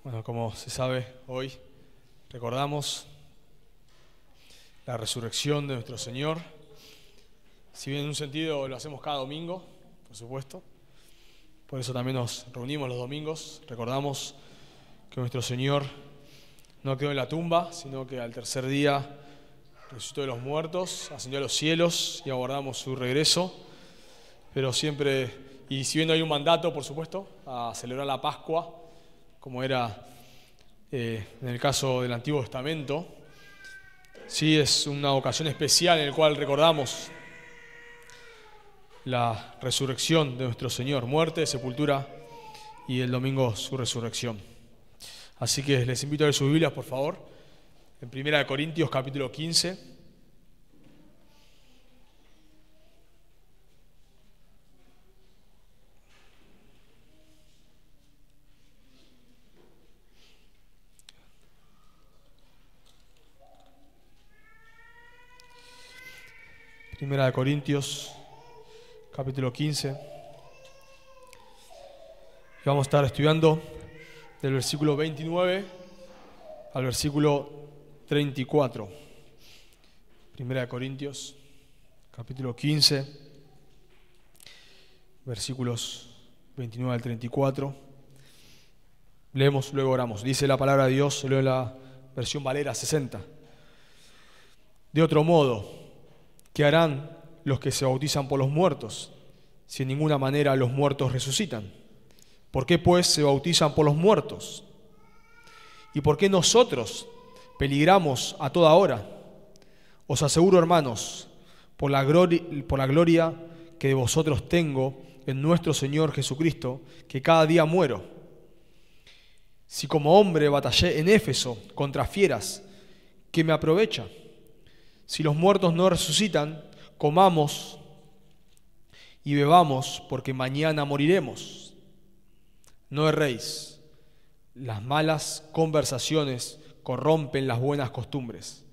Bueno, como se sabe, hoy recordamos la resurrección de nuestro Señor. Si bien en un sentido lo hacemos cada domingo, por supuesto, por eso también nos reunimos los domingos, recordamos que nuestro Señor no quedó en la tumba, sino que al tercer día resucitó de los muertos, ascendió a los cielos y aguardamos su regreso. Pero siempre, y si bien no hay un mandato, por supuesto, a celebrar la Pascua, como era en el caso del Antiguo Testamento, sí es una ocasión especial en la cual recordamos la resurrección de nuestro Señor, muerte, sepultura y el domingo su resurrección. Así que les invito a leer sus Biblias, por favor, en 1 Corintios capítulo 15. Primera de Corintios, capítulo 15. Y vamos a estar estudiando del versículo 29 al versículo 34. Primera de Corintios, capítulo 15, versículos 29 al 34. Leemos, luego oramos. Dice la palabra de Dios, leo la versión Valera 60. De otro modo, ¿qué harán los que se bautizan por los muertos, si en ninguna manera los muertos resucitan? ¿Por qué pues se bautizan por los muertos? ¿Y por qué nosotros peligramos a toda hora? Os aseguro, hermanos, por la gloria que de vosotros tengo en nuestro Señor Jesucristo, que cada día muero. Si como hombre batallé en Éfeso contra fieras, ¿qué me aprovecha? Si los muertos no resucitan, comamos y bebamos, porque mañana moriremos. No erréis. Las malas conversaciones corrompen las buenas costumbres.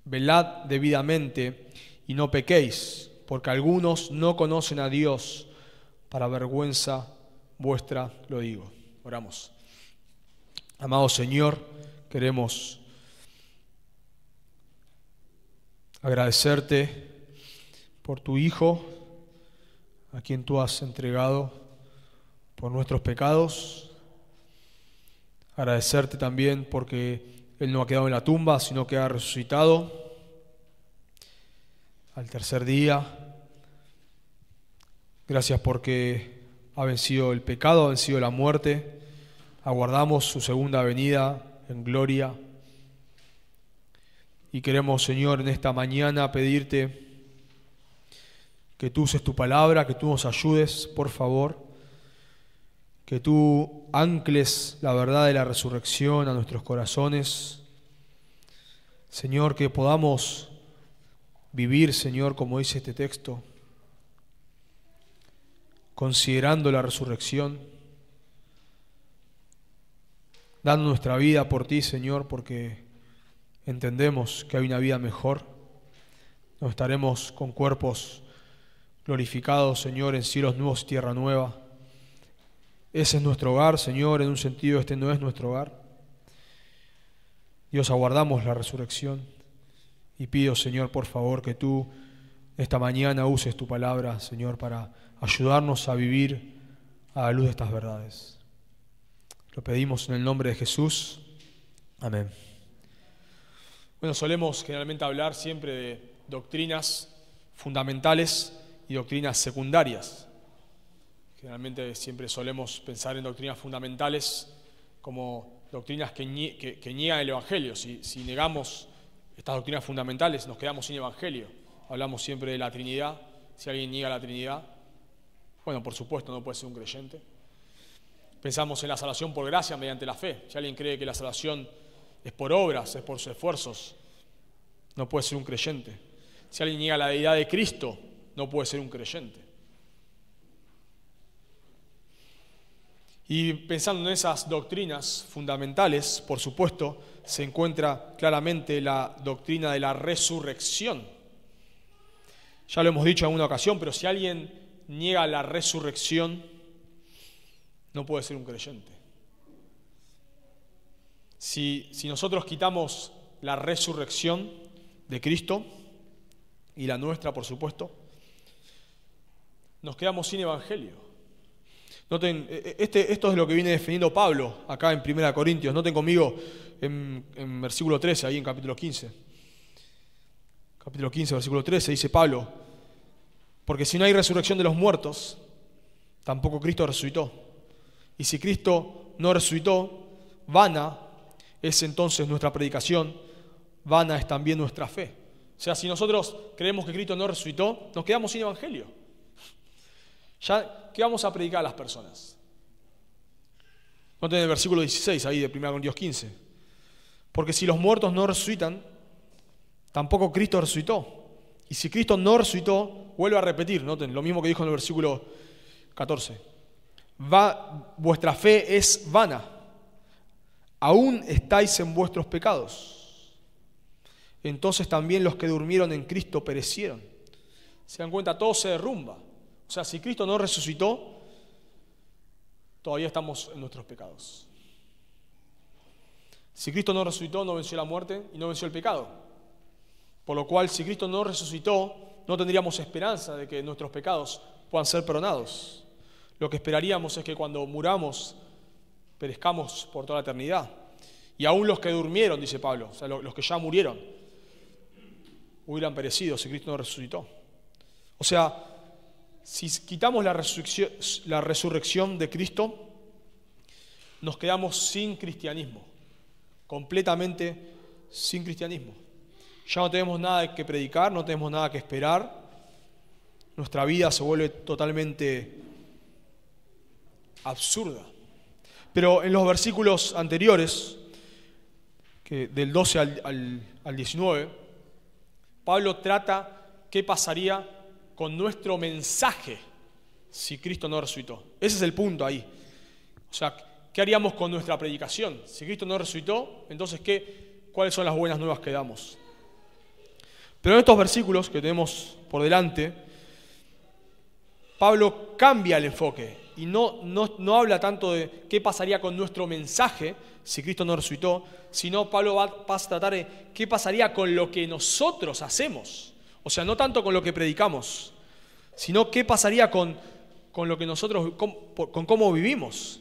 Velad debidamente y no pequéis, porque algunos no conocen a Dios. Para vergüenza vuestra lo digo. Oramos. Amado Señor, queremos agradecerte por tu Hijo, a quien tú has entregado por nuestros pecados. Agradecerte también porque Él no ha quedado en la tumba, sino que ha resucitado al tercer día. Gracias porque ha vencido el pecado, ha vencido la muerte. Aguardamos su segunda venida en gloria. Y queremos, Señor, en esta mañana pedirte que tú uses tu palabra, que tú nos ayudes, por favor, que tú ancles la verdad de la resurrección a nuestros corazones. Señor, que podamos vivir, Señor, como dice este texto, considerando la resurrección, dando nuestra vida por ti, Señor, porque entendemos que hay una vida mejor. Nos estaremos con cuerpos glorificados, Señor, en cielos nuevos y tierra nueva. Ese es nuestro hogar, Señor. En un sentido, este no es nuestro hogar. Dios, aguardamos la resurrección y pido, Señor, por favor, que tú esta mañana uses tu palabra, Señor, para ayudarnos a vivir a la luz de estas verdades. Lo pedimos en el nombre de Jesús. Amén. Bueno, solemos generalmente hablar siempre de doctrinas fundamentales y doctrinas secundarias. Generalmente siempre solemos pensar en doctrinas fundamentales como doctrinas que niegan el Evangelio. Si negamos estas doctrinas fundamentales, nos quedamos sin Evangelio. Hablamos siempre de la Trinidad. Si alguien niega la Trinidad, bueno, por supuesto, no puede ser un creyente. Pensamos en la salvación por gracia mediante la fe. Si alguien cree que la salvación es por obras, es por sus esfuerzos, no puede ser un creyente. Si alguien niega la deidad de Cristo, no puede ser un creyente. Y pensando en esas doctrinas fundamentales, por supuesto, se encuentra claramente la doctrina de la resurrección. Ya lo hemos dicho en alguna ocasión, pero si alguien niega la resurrección, no puede ser un creyente. Si nosotros quitamos la resurrección de Cristo, y la nuestra, por supuesto, nos quedamos sin evangelio. Noten, esto es lo que viene definiendo Pablo acá en 1 Corintios. Noten conmigo en versículo 13, ahí en capítulo 15. Capítulo 15, versículo 13, dice Pablo: porque si no hay resurrección de los muertos, tampoco Cristo resucitó. Y si Cristo no resucitó, vana es entonces nuestra predicación, vana es también nuestra fe. O sea, si nosotros creemos que Cristo no resucitó, nos quedamos sin evangelio. ¿Ya qué vamos a predicar a las personas? Noten el versículo 16 ahí de 1 Corintios 15. Porque si los muertos no resucitan, tampoco Cristo resucitó. Y si Cristo no resucitó, vuelve a repetir, noten, lo mismo que dijo en el versículo 14. Vuestra fe es vana. Aún estáis en vuestros pecados. Entonces también los que durmieron en Cristo perecieron. Se dan cuenta, todo se derrumba. O sea, si Cristo no resucitó, todavía estamos en nuestros pecados. Si Cristo no resucitó, no venció la muerte y no venció el pecado. Por lo cual, si Cristo no resucitó, no tendríamos esperanza de que nuestros pecados puedan ser perdonados. Lo que esperaríamos es que cuando muramos, perezcamos por toda la eternidad. Y aún los que durmieron, dice Pablo, o sea, los que ya murieron, hubieran perecido si Cristo no resucitó. O sea, si quitamos la resurrección de Cristo, nos quedamos sin cristianismo, completamente sin cristianismo. Ya no tenemos nada que predicar, no tenemos nada que esperar. Nuestra vida se vuelve totalmente absurda. Pero en los versículos anteriores, del 12 al 19, Pablo trata qué pasaría con nuestro mensaje si Cristo no resucitó. Ese es el punto ahí. O sea, ¿qué haríamos con nuestra predicación? Si Cristo no resucitó, entonces ¿cuáles son las buenas nuevas que damos? Pero en estos versículos que tenemos por delante, Pablo cambia el enfoque y no habla tanto de qué pasaría con nuestro mensaje si Cristo no resucitó, sino Pablo va a tratar de qué pasaría con lo que nosotros hacemos. O sea, no tanto con lo que predicamos, sino qué pasaría con lo que nosotros, con cómo vivimos.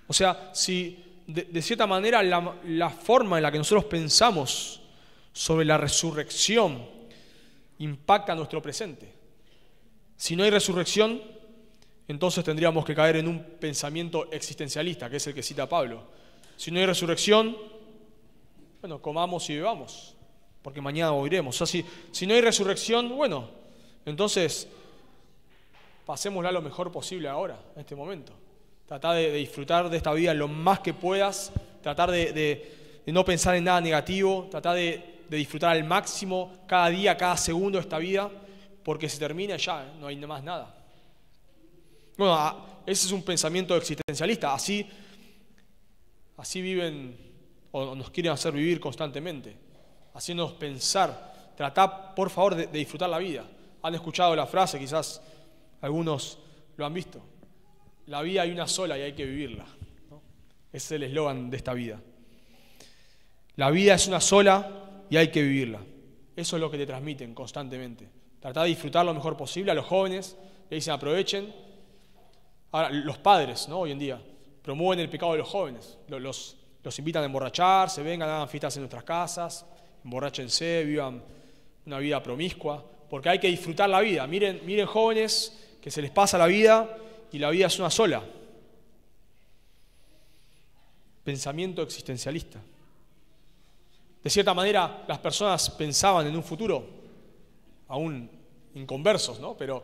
O sea, si de cierta manera la forma en la que nosotros pensamos sobre la resurrección impacta nuestro presente. Si no hay resurrección, entonces tendríamos que caer en un pensamiento existencialista, que es el que cita Pablo. Si no hay resurrección, bueno, comamos y bebamos, porque mañana moriremos. O sea, si no hay resurrección, bueno, entonces pasémosla lo mejor posible ahora, en este momento. Trata de disfrutar de esta vida lo más que puedas, tratar de no pensar en nada negativo, trata de disfrutar al máximo cada día, cada segundo de esta vida, porque se termina ya, no hay más nada. Bueno, ese es un pensamiento existencialista, así viven o nos quieren hacer vivir constantemente, haciéndonos pensar. Tratá, por favor, de disfrutar la vida. Han escuchado la frase, quizás algunos lo han visto: la vida hay una sola y hay que vivirla, ¿no? Ese es el eslogan de esta vida. La vida es una sola y hay que vivirla. Eso es lo que te transmiten constantemente. Tratá de disfrutar lo mejor posible. A los jóvenes le dicen aprovechen. Ahora, los padres, ¿no? Hoy en día promueven el pecado de los jóvenes. Los invitan a emborracharse, vengan, hagan fiestas en nuestras casas, emborráchense, vivan una vida promiscua, porque hay que disfrutar la vida. Miren jóvenes que se les pasa la vida y la vida es una sola. Pensamiento existencialista. De cierta manera, las personas pensaban en un futuro, aún inconversos, ¿no? Pero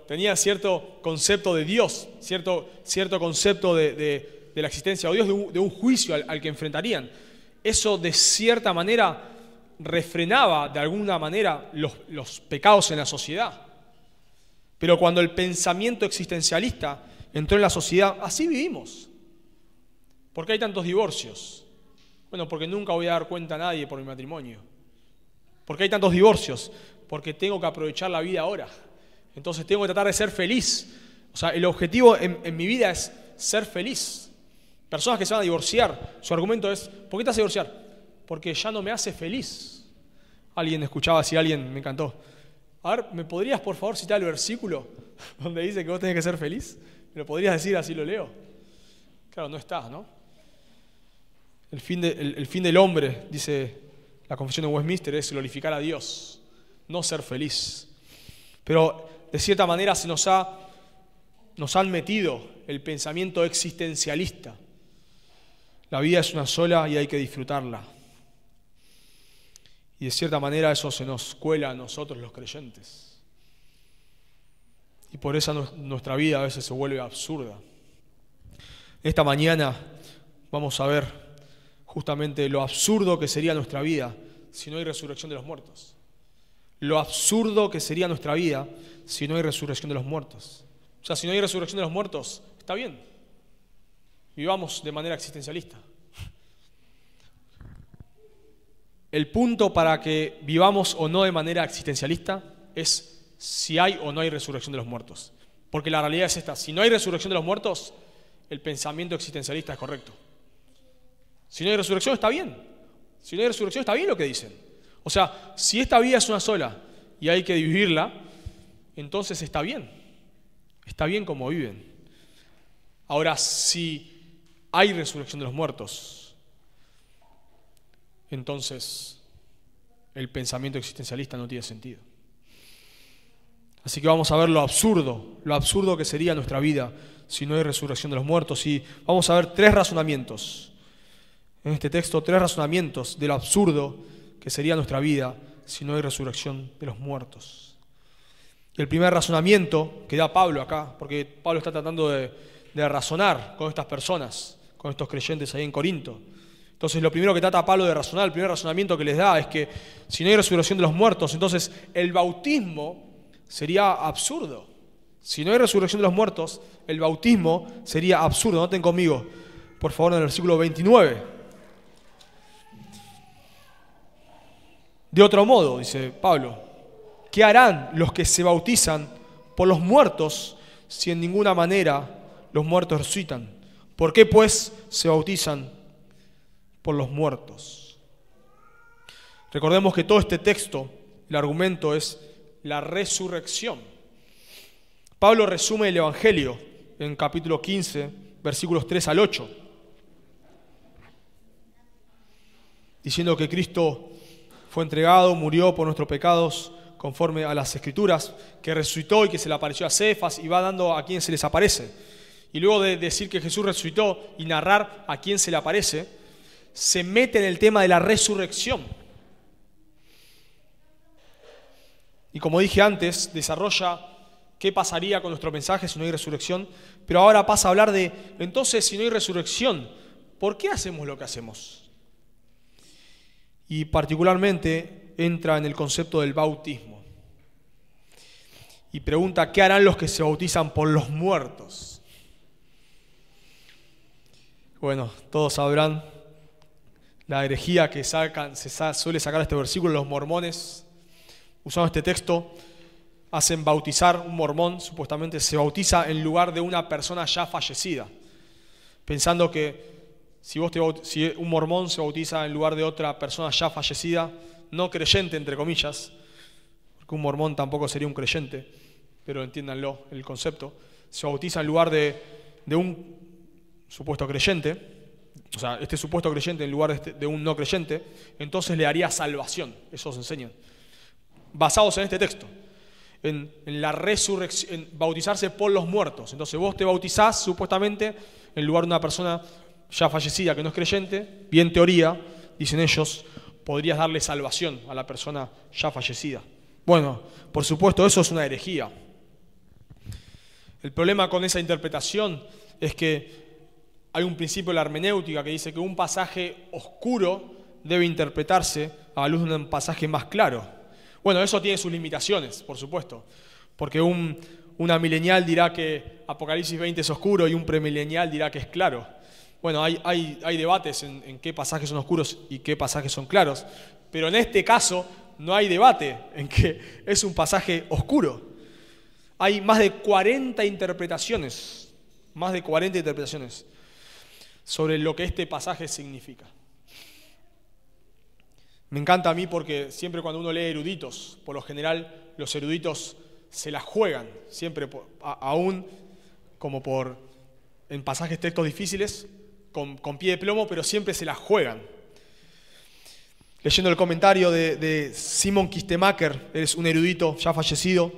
tenían cierto concepto de Dios, cierto concepto de la existencia de Dios, de un juicio al que enfrentarían. Eso, de cierta manera, refrenaba de alguna manera los pecados en la sociedad. Pero cuando el pensamiento existencialista entró en la sociedad, así vivimos. ¿Por qué hay tantos divorcios? Bueno, porque nunca voy a dar cuenta a nadie por mi matrimonio. ¿Por qué hay tantos divorcios? Porque tengo que aprovechar la vida ahora. Entonces tengo que tratar de ser feliz. O sea, el objetivo en mi vida es ser feliz. Personas que se van a divorciar, su argumento es, ¿por qué te vas a divorciar? Porque ya no me hace feliz. Alguien escuchaba así, alguien me encantó. A ver, ¿me podrías por favor citar el versículo donde dice que vos tenés que ser feliz? ¿Me lo podrías decir así lo leo? Claro, no está, ¿no? El fin del hombre, dice la Confesión de Westminster, es glorificar a Dios, no ser feliz. Pero de cierta manera nos han metido el pensamiento existencialista. La vida es una sola y hay que disfrutarla. Y de cierta manera eso se nos cuela a nosotros los creyentes. Y por eso nuestra vida a veces se vuelve absurda. Esta mañana vamos a ver justamente lo absurdo que sería nuestra vida si no hay resurrección de los muertos. Lo absurdo que sería nuestra vida si no hay resurrección de los muertos. O sea, si no hay resurrección de los muertos, está bien. Vivamos de manera existencialista. El punto para que vivamos o no de manera existencialista es si hay o no hay resurrección de los muertos. Porque la realidad es esta: si no hay resurrección de los muertos, el pensamiento existencialista es correcto. Si no hay resurrección, está bien. Si no hay resurrección, está bien lo que dicen. O sea, si esta vida es una sola y hay que vivirla, entonces está bien. Está bien como viven. Ahora, si hay resurrección de los muertos, entonces el pensamiento existencialista no tiene sentido. Así que vamos a ver lo absurdo que sería nuestra vida si no hay resurrección de los muertos. Y vamos a ver 3 razonamientos. En este texto, 3 razonamientos de lo absurdo que sería nuestra vida si no hay resurrección de los muertos. Y el primer razonamiento que da Pablo acá, porque Pablo está tratando de razonar con estas personas, con estos creyentes ahí en Corinto. Entonces lo primero que trata Pablo de razonar, el primer razonamiento que les da es que si no hay resurrección de los muertos, entonces el bautismo sería absurdo. Si no hay resurrección de los muertos, el bautismo sería absurdo. Noten conmigo, por favor, en el versículo 29. De otro modo, dice Pablo, ¿qué harán los que se bautizan por los muertos si en ninguna manera los muertos resucitan? ¿Por qué pues se bautizan por los muertos? Recordemos que todo este texto, el argumento es la resurrección. Pablo resume el Evangelio en capítulo 15, versículos 3 al 8, diciendo que Cristo fue entregado, murió por nuestros pecados conforme a las Escrituras, que resucitó y que se le apareció a Cefas y va dando a quien se les aparece. Y luego de decir que Jesús resucitó y narrar a quién se le aparece, se mete en el tema de la resurrección. Y como dije antes, desarrolla qué pasaría con nuestro mensaje si no hay resurrección, pero ahora pasa a hablar de, entonces, si no hay resurrección, ¿por qué hacemos lo que hacemos? Y particularmente entra en el concepto del bautismo. Y pregunta, ¿qué harán los que se bautizan por los muertos? Bueno, todos sabrán la herejía que suele sacar este versículo. Los mormones, usando este texto, hacen bautizar. Un mormón supuestamente se bautiza en lugar de una persona ya fallecida, pensando que si un mormón se bautiza en lugar de otra persona ya fallecida, no creyente entre comillas, porque un mormón tampoco sería un creyente, pero entiéndanlo el concepto, se bautiza en lugar de un supuesto creyente, o sea, este supuesto creyente en lugar de un no creyente, entonces le haría salvación. Eso se enseña. Basados en este texto, en la resurrección, en bautizarse por los muertos. Entonces vos te bautizás supuestamente en lugar de una persona ya fallecida que no es creyente, y en teoría, dicen ellos, podrías darle salvación a la persona ya fallecida. Bueno, por supuesto, eso es una herejía. El problema con esa interpretación es que hay un principio de la hermenéutica que dice que un pasaje oscuro debe interpretarse a la luz de un pasaje más claro. Bueno, eso tiene sus limitaciones, por supuesto, porque una milenial dirá que Apocalipsis 20 es oscuro y un premilenial dirá que es claro. Bueno, hay debates en qué pasajes son oscuros y qué pasajes son claros, pero en este caso no hay debate en que es un pasaje oscuro. Hay más de 40 interpretaciones, sobre lo que este pasaje significa. Me encanta a mí porque siempre cuando uno lee eruditos, por lo general los eruditos se la juegan, siempre, aún como en pasajes textos difíciles, con pie de plomo, pero siempre se la juegan. Leyendo el comentario de Simon Kistemaker, es un erudito ya fallecido,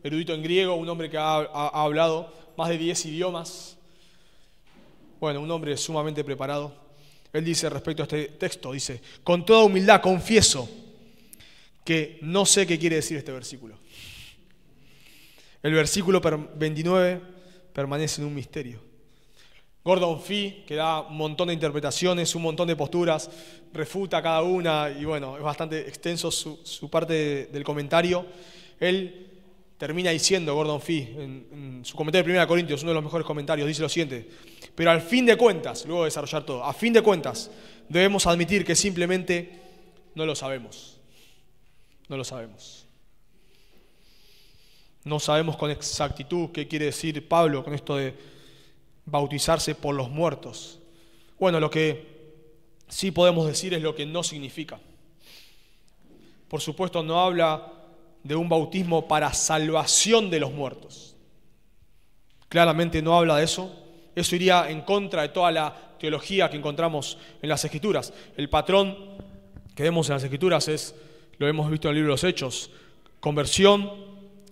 erudito en griego, un hombre que ha hablado más de 10 idiomas. Bueno, un hombre sumamente preparado. Él dice respecto a este texto, dice: con toda humildad confieso que no sé qué quiere decir este versículo. El versículo 29 permanece en un misterio. Gordon Fee, que da un montón de interpretaciones, un montón de posturas, refuta cada una, y bueno, es bastante extenso su parte del comentario. Él termina diciendo, Gordon Fee, en su comentario de 1 Corintios, uno de los mejores comentarios, dice lo siguiente: pero al fin de cuentas, luego de desarrollar todo, a fin de cuentas, debemos admitir que simplemente no lo sabemos. No lo sabemos. No sabemos con exactitud qué quiere decir Pablo con esto de bautizarse por los muertos. Bueno, lo que sí podemos decir es lo que no significa. Por supuesto, no habla de un bautismo para salvación de los muertos. Claramente no habla de eso. Eso iría en contra de toda la teología que encontramos en las Escrituras. El patrón que vemos en las Escrituras lo hemos visto en el libro de los Hechos: conversión,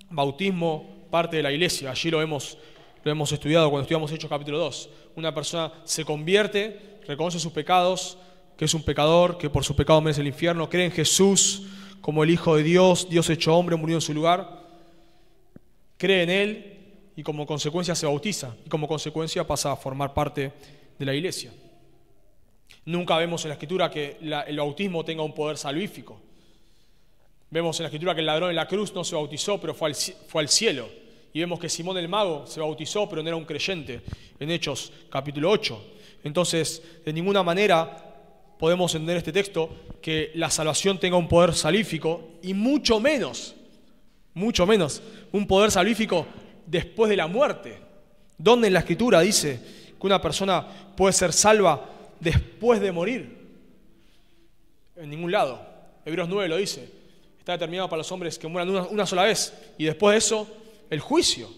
bautismo, parte de la iglesia. Allí lo hemos estudiado cuando estudiamos Hechos capítulo 2. Una persona se convierte, reconoce sus pecados, que es un pecador, que por su pecado merece el infierno, cree en Jesús como el Hijo de Dios, Dios hecho hombre, murió en su lugar, cree en Él y como consecuencia se bautiza, y como consecuencia pasa a formar parte de la iglesia. Nunca vemos en la Escritura que el bautismo tenga un poder salvífico. Vemos en la Escritura que el ladrón en la cruz no se bautizó, pero fue al cielo. Y vemos que Simón el mago se bautizó, pero no era un creyente, en Hechos capítulo 8. Entonces, de ninguna manera podemos entender este texto que la salvación tenga un poder salvífico, y mucho menos un poder salvífico después de la muerte. ¿Dónde en la Escritura dice que una persona puede ser salva después de morir? En ningún lado. Hebreos 9 lo dice. Está determinado para los hombres que mueran una sola vez, y después de eso, el juicio.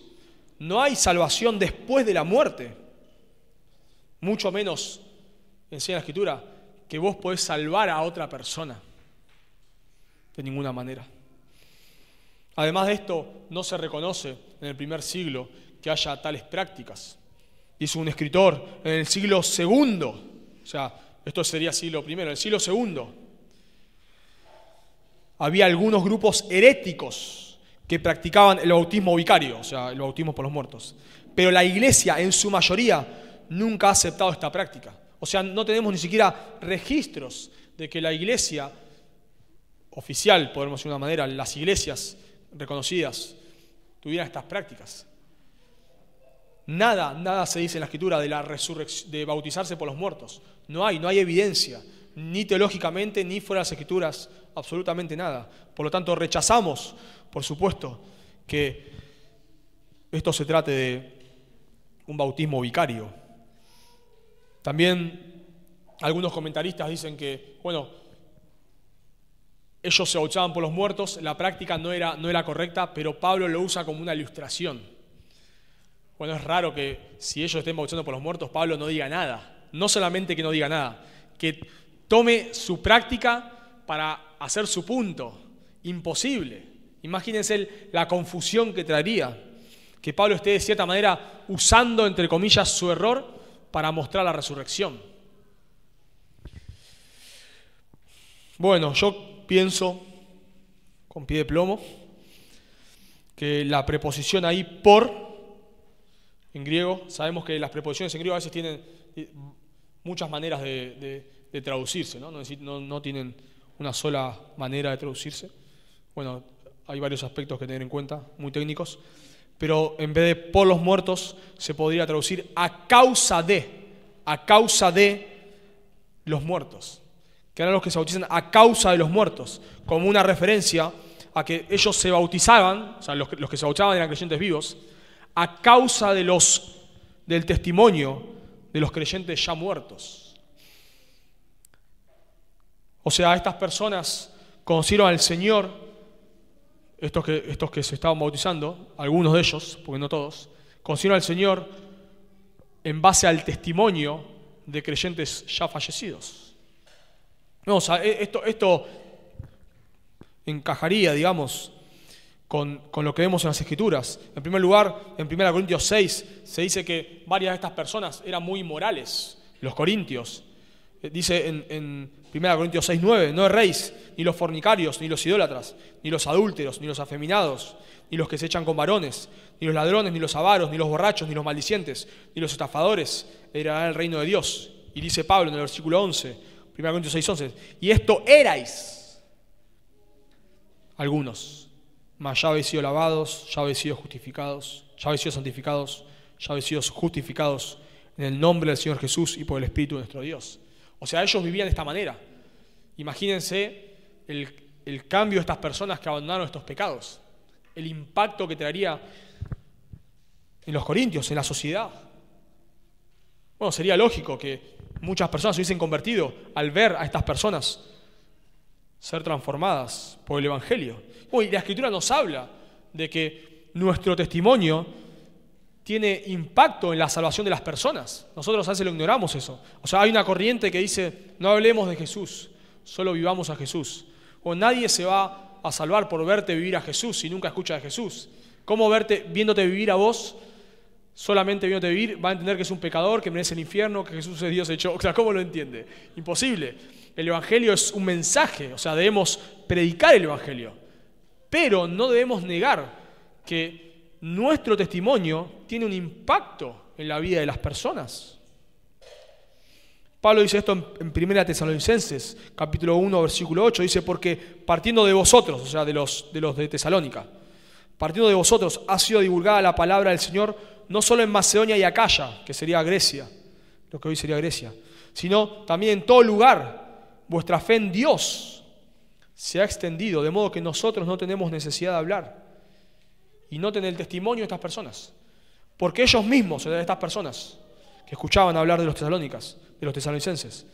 No hay salvación después de la muerte. Mucho menos enseña la Escritura que vos podés salvar a otra persona. De ninguna manera. Además de esto, no se reconoce en el primer siglo que haya tales prácticas. Dice un escritor, en el siglo II, o sea, esto sería siglo I, en el siglo II, había algunos grupos heréticos que practicaban el bautismo vicario, o sea, el bautismo por los muertos. Pero la iglesia, en su mayoría, nunca ha aceptado esta práctica. O sea, no tenemos ni siquiera registros de que la iglesia oficial, podemos decir de una manera, las iglesias reconocidas, tuvieran estas prácticas. Nada se dice en la Escritura de la resurrección, de bautizarse por los muertos. No hay evidencia, ni teológicamente, ni fuera de las Escrituras, absolutamente nada. Por lo tanto, rechazamos, por supuesto, que esto se trate de un bautismo vicario. También algunos comentaristas dicen que, ellos se bautizaban por los muertos, la práctica no era correcta, pero Pablo lo usa como una ilustración. Bueno, es raro que si ellos estén bautizando por los muertos, Pablo no diga nada. No solamente que no diga nada, que tome su práctica para hacer su punto. Imposible. Imagínense la confusión que traería que Pablo esté de cierta manera usando, entre comillas, su error para mostrar la resurrección. Bueno, yo pienso, con pie de plomo, que la preposición ahí por, en griego, sabemos que las preposiciones en griego a veces tienen muchas maneras de traducirse, ¿no? No tienen una sola manera de traducirse. Bueno, hay varios aspectos que tener en cuenta, muy técnicos, pero en vez de por los muertos, se podría traducir a causa de los muertos. Que eran los que se bautizan a causa de los muertos, como una referencia a que ellos se bautizaban, o sea, los que se bautizaban eran creyentes vivos, a causa del testimonio de los creyentes ya muertos. O sea, estas personas conocieron al Señor, estos que se estaban bautizando, algunos de ellos, porque no todos, conocieron al Señor en base al testimonio de creyentes ya fallecidos. No, o sea, esto encajaría, digamos, con lo que vemos en las Escrituras. En primer lugar, en 1 Corintios 6 se dice que varias de estas personas eran muy inmorales, los corintios. Dice en 1 Corintios 6:9, no erréis, ni los fornicarios, ni los idólatras, ni los adúlteros, ni los afeminados, ni los que se echan con varones, ni los ladrones, ni los avaros, ni los borrachos, ni los maldicientes, ni los estafadores heredarán el reino de Dios. Y dice Pablo en el versículo 11, 1 Corintios 6:11, y esto erais algunos, mas ya habéis sido lavados, ya habéis sido justificados, ya habéis sido santificados, ya habéis sido justificados en el nombre del Señor Jesús y por el Espíritu de nuestro Dios. O sea, ellos vivían de esta manera. Imagínense el cambio de estas personas que abandonaron estos pecados, el impacto que traería en los corintios, en la sociedad. Bueno, sería lógico que muchas personas se hubiesen convertido al ver a estas personas ser transformadas por el Evangelio. Bueno, y la Escritura nos habla de que nuestro testimonio tiene impacto en la salvación de las personas. Nosotros a veces lo ignoramos eso. O sea, hay una corriente que dice, no hablemos de Jesús, solo vivamos a Jesús. O nadie se va a salvar por verte vivir a Jesús si nunca escucha de Jesús. ¿Cómo viéndote vivir a vos, solamente viéndote vivir, va a entender que es un pecador, que merece el infierno, que Jesús es Dios hecho? O sea, ¿cómo lo entiende? Imposible. El Evangelio es un mensaje, o sea, debemos predicar el Evangelio. Pero no debemos negar que nuestro testimonio tiene un impacto en la vida de las personas. Pablo dice esto en 1 Tesalonicenses, capítulo 1, versículo 8, dice, porque partiendo de vosotros, o sea, de los de Tesalónica, partiendo de vosotros ha sido divulgada la palabra del Señor, no solo en Macedonia y Acaya, que sería Grecia, lo que hoy sería Grecia, sino también en todo lugar. Vuestra fe en Dios se ha extendido, de modo que nosotros no tenemos necesidad de hablar. Y noten el testimonio de estas personas, porque ellos mismos, de estas personas que escuchaban hablar de los tesalónicas, de los tesalonicenses,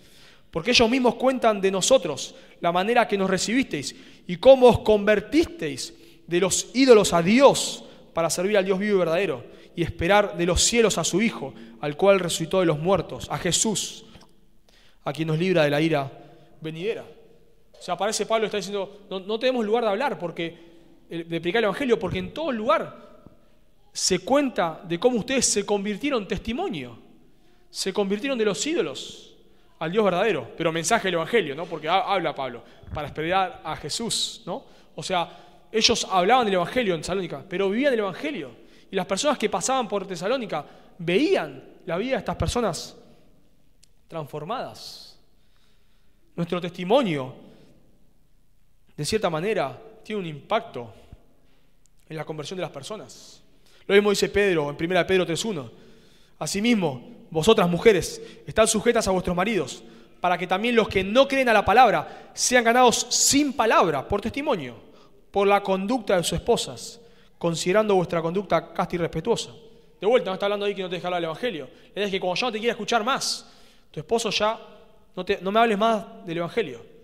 porque ellos mismos cuentan de nosotros la manera que nos recibisteis y cómo os convertisteis de los ídolos a Dios para servir al Dios vivo y verdadero y esperar de los cielos a su Hijo, al cual resucitó de los muertos, a Jesús, a quien nos libra de la ira venidera. O sea, parece Pablo está diciendo, no tenemos lugar de hablar, de predicar el Evangelio, porque en todo lugar se cuenta de cómo ustedes se convirtieron en testimonio, se convirtieron de los ídolos al Dios verdadero, pero mensaje del Evangelio, ¿no? Porque habla Pablo, para esperar a Jesús, ¿no? O sea, ellos hablaban del Evangelio en Tesalónica, pero vivían el Evangelio, y las personas que pasaban por Tesalónica veían la vida de estas personas transformadas. Nuestro testimonio, de cierta manera, tiene un impacto en la conversión de las personas. Lo mismo dice Pedro en 1 Pedro 3:1. Asimismo, vosotras mujeres, estad sujetas a vuestros maridos, para que también los que no creen a la palabra sean ganados sin palabra, por testimonio, por la conducta de sus esposas, considerando vuestra conducta casta y respetuosa. De vuelta, no está hablando ahí que no te deja hablar del Evangelio. La idea es que cuando ya no te quiera escuchar más, tu esposo ya no me hables más del Evangelio.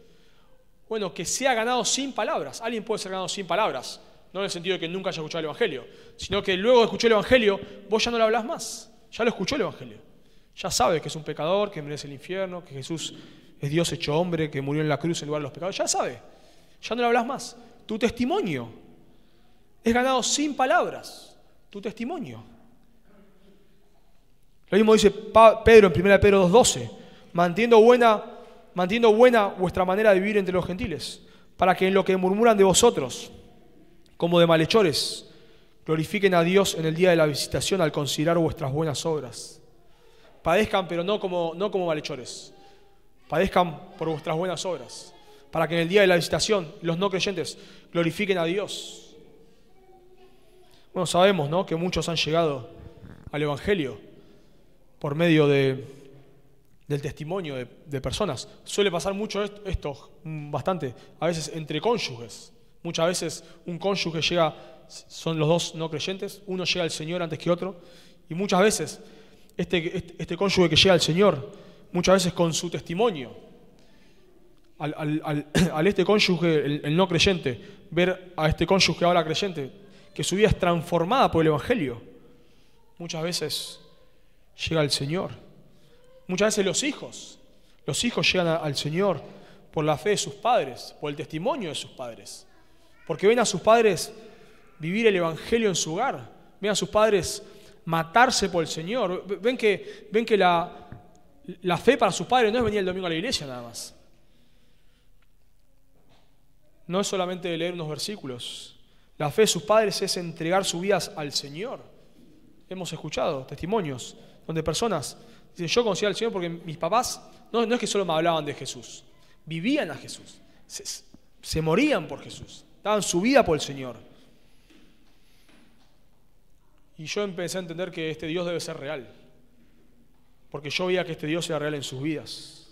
Bueno, que sea ganado sin palabras. Alguien puede ser ganado sin palabras, no en el sentido de que nunca haya escuchado el Evangelio, sino que luego de escuchar el Evangelio, vos ya no le hablás más. Ya lo escuchó el Evangelio. Ya sabe que es un pecador, que merece el infierno, que Jesús es Dios hecho hombre, que murió en la cruz en lugar de los pecadores. Ya sabe. Ya no le hablas más. Tu testimonio es ganado sin palabras. Tu testimonio. Lo mismo dice Pedro en 1 Pedro 2:12. Mantiendo buena vuestra manera de vivir entre los gentiles, para que en lo que murmuran de vosotros, como de malhechores, glorifiquen a Dios en el día de la visitación al considerar vuestras buenas obras. Padezcan, pero no como malhechores. Padezcan por vuestras buenas obras, para que en el día de la visitación los no creyentes glorifiquen a Dios. Bueno, sabemos, ¿no?, que muchos han llegado al Evangelio por medio del testimonio de personas. Suele pasar mucho esto, bastante, a veces entre cónyuges. Muchas veces un cónyuge llega, son los dos no creyentes, uno llega al Señor antes que otro, y muchas veces este cónyuge que llega al Señor, muchas veces con su testimonio, al este cónyuge, el no creyente, ver a este cónyuge ahora creyente, que su vida es transformada por el Evangelio, muchas veces llega al Señor. Muchas veces los hijos llegan al Señor por la fe de sus padres, por el testimonio de sus padres, porque ven a sus padres vivir el Evangelio en su hogar, ven a sus padres matarse por el Señor, ven que la fe para sus padres no es venir el domingo a la iglesia nada más. No es solamente leer unos versículos. La fe de sus padres es entregar sus vidas al Señor. Hemos escuchado testimonios donde personas dicen, yo conocí al Señor porque mis papás no es que solo me hablaban de Jesús, vivían a Jesús, se morían por Jesús, daban su vida por el Señor. Y yo empecé a entender que este Dios debe ser real, porque yo veía que este Dios era real en sus vidas.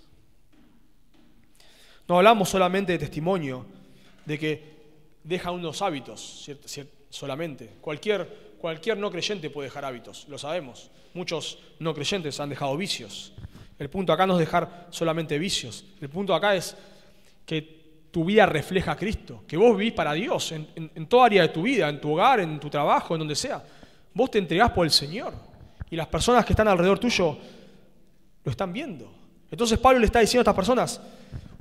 No hablamos solamente de testimonio, de que deja unos hábitos, solamente. Cualquier no creyente puede dejar hábitos, lo sabemos. Muchos no creyentes han dejado vicios. El punto acá no es dejar solamente vicios. El punto acá es que tu vida refleja a Cristo, que vos vivís para Dios en toda área de tu vida, en tu hogar, en tu trabajo, en donde sea. Vos te entregás por el Señor y las personas que están alrededor tuyo lo están viendo. Entonces Pablo le está diciendo a estas personas,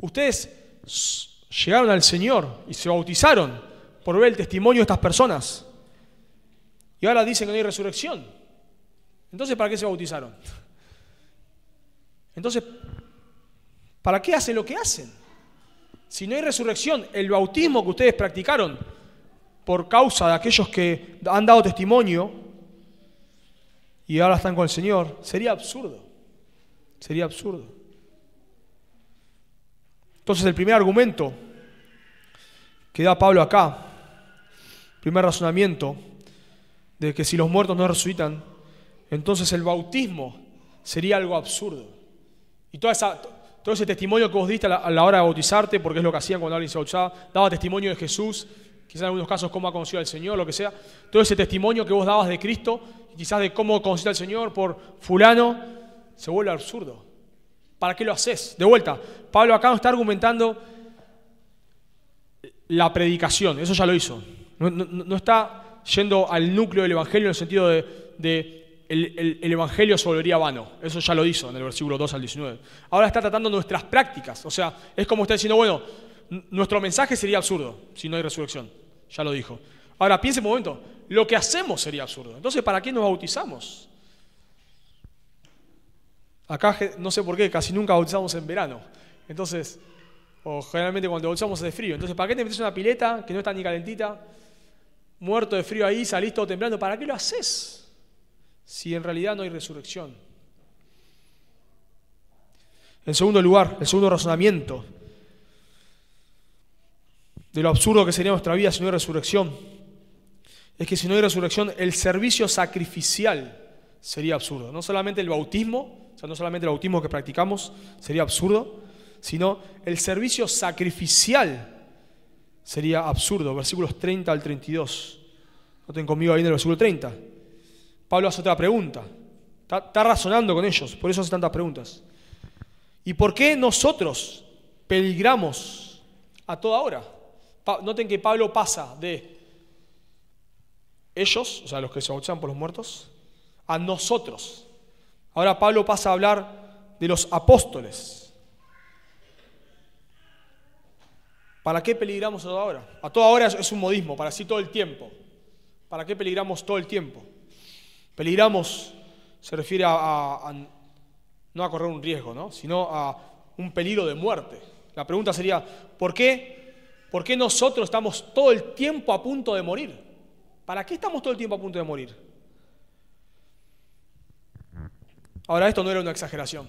ustedes llegaron al Señor y se bautizaron por ver el testimonio de estas personas. Y ahora dicen que no hay resurrección. Entonces, ¿para qué se bautizaron? Entonces, ¿para qué hacen lo que hacen? Si no hay resurrección, el bautismo que ustedes practicaron por causa de aquellos que han dado testimonio y ahora están con el Señor, sería absurdo. Sería absurdo. Entonces, el primer argumento que da Pablo acá, primer razonamiento, de que si los muertos no resucitan, entonces el bautismo sería algo absurdo. Y todo ese testimonio que vos diste a la hora de bautizarte, porque es lo que hacían cuando alguien se bautizaba, daba testimonio de Jesús, quizás en algunos casos cómo ha conocido al Señor, lo que sea, todo ese testimonio que vos dabas de Cristo, quizás de cómo conociste al Señor por fulano, se vuelve absurdo. ¿Para qué lo haces? De vuelta, Pablo acá no está argumentando la predicación, eso ya lo hizo. No está yendo al núcleo del Evangelio en el sentido de el Evangelio se volvería vano. Eso ya lo hizo en el versículo 2 al 19. Ahora está tratando nuestras prácticas. O sea, es como está diciendo, bueno, nuestro mensaje sería absurdo si no hay resurrección. Ya lo dijo. Ahora, piense un momento, lo que hacemos sería absurdo. Entonces, ¿para qué nos bautizamos? Acá, no sé por qué, casi nunca bautizamos en verano. Entonces, o generalmente cuando bautizamos es de frío. Entonces, ¿para qué te metes en una pileta que no está ni calentita? Muerto de frío ahí, salís todo temblando. ¿Para qué lo haces? Si en realidad no hay resurrección. En segundo lugar, el segundo razonamiento de lo absurdo que sería nuestra vida si no hay resurrección, es que si no hay resurrección, el servicio sacrificial sería absurdo. No solamente el bautismo, o sea, no solamente el bautismo que practicamos sería absurdo, sino el servicio sacrificial sería absurdo. Versículos 30 al 32. Noten conmigo ahí en el versículo 30. Pablo hace otra pregunta. Está razonando con ellos, por eso hace tantas preguntas. ¿Y por qué nosotros peligramos a toda hora? Noten que Pablo pasa de ellos, o sea, los que se bautizan por los muertos, a nosotros. Ahora Pablo pasa a hablar de los apóstoles. ¿Para qué peligramos a toda hora? A toda hora es un modismo, para sí todo el tiempo. ¿Para qué peligramos todo el tiempo? Peligramos se refiere no a correr un riesgo, ¿no? Sino a un peligro de muerte. La pregunta sería, ¿por qué nosotros estamos todo el tiempo a punto de morir? ¿Para qué estamos todo el tiempo a punto de morir? Ahora, esto no era una exageración.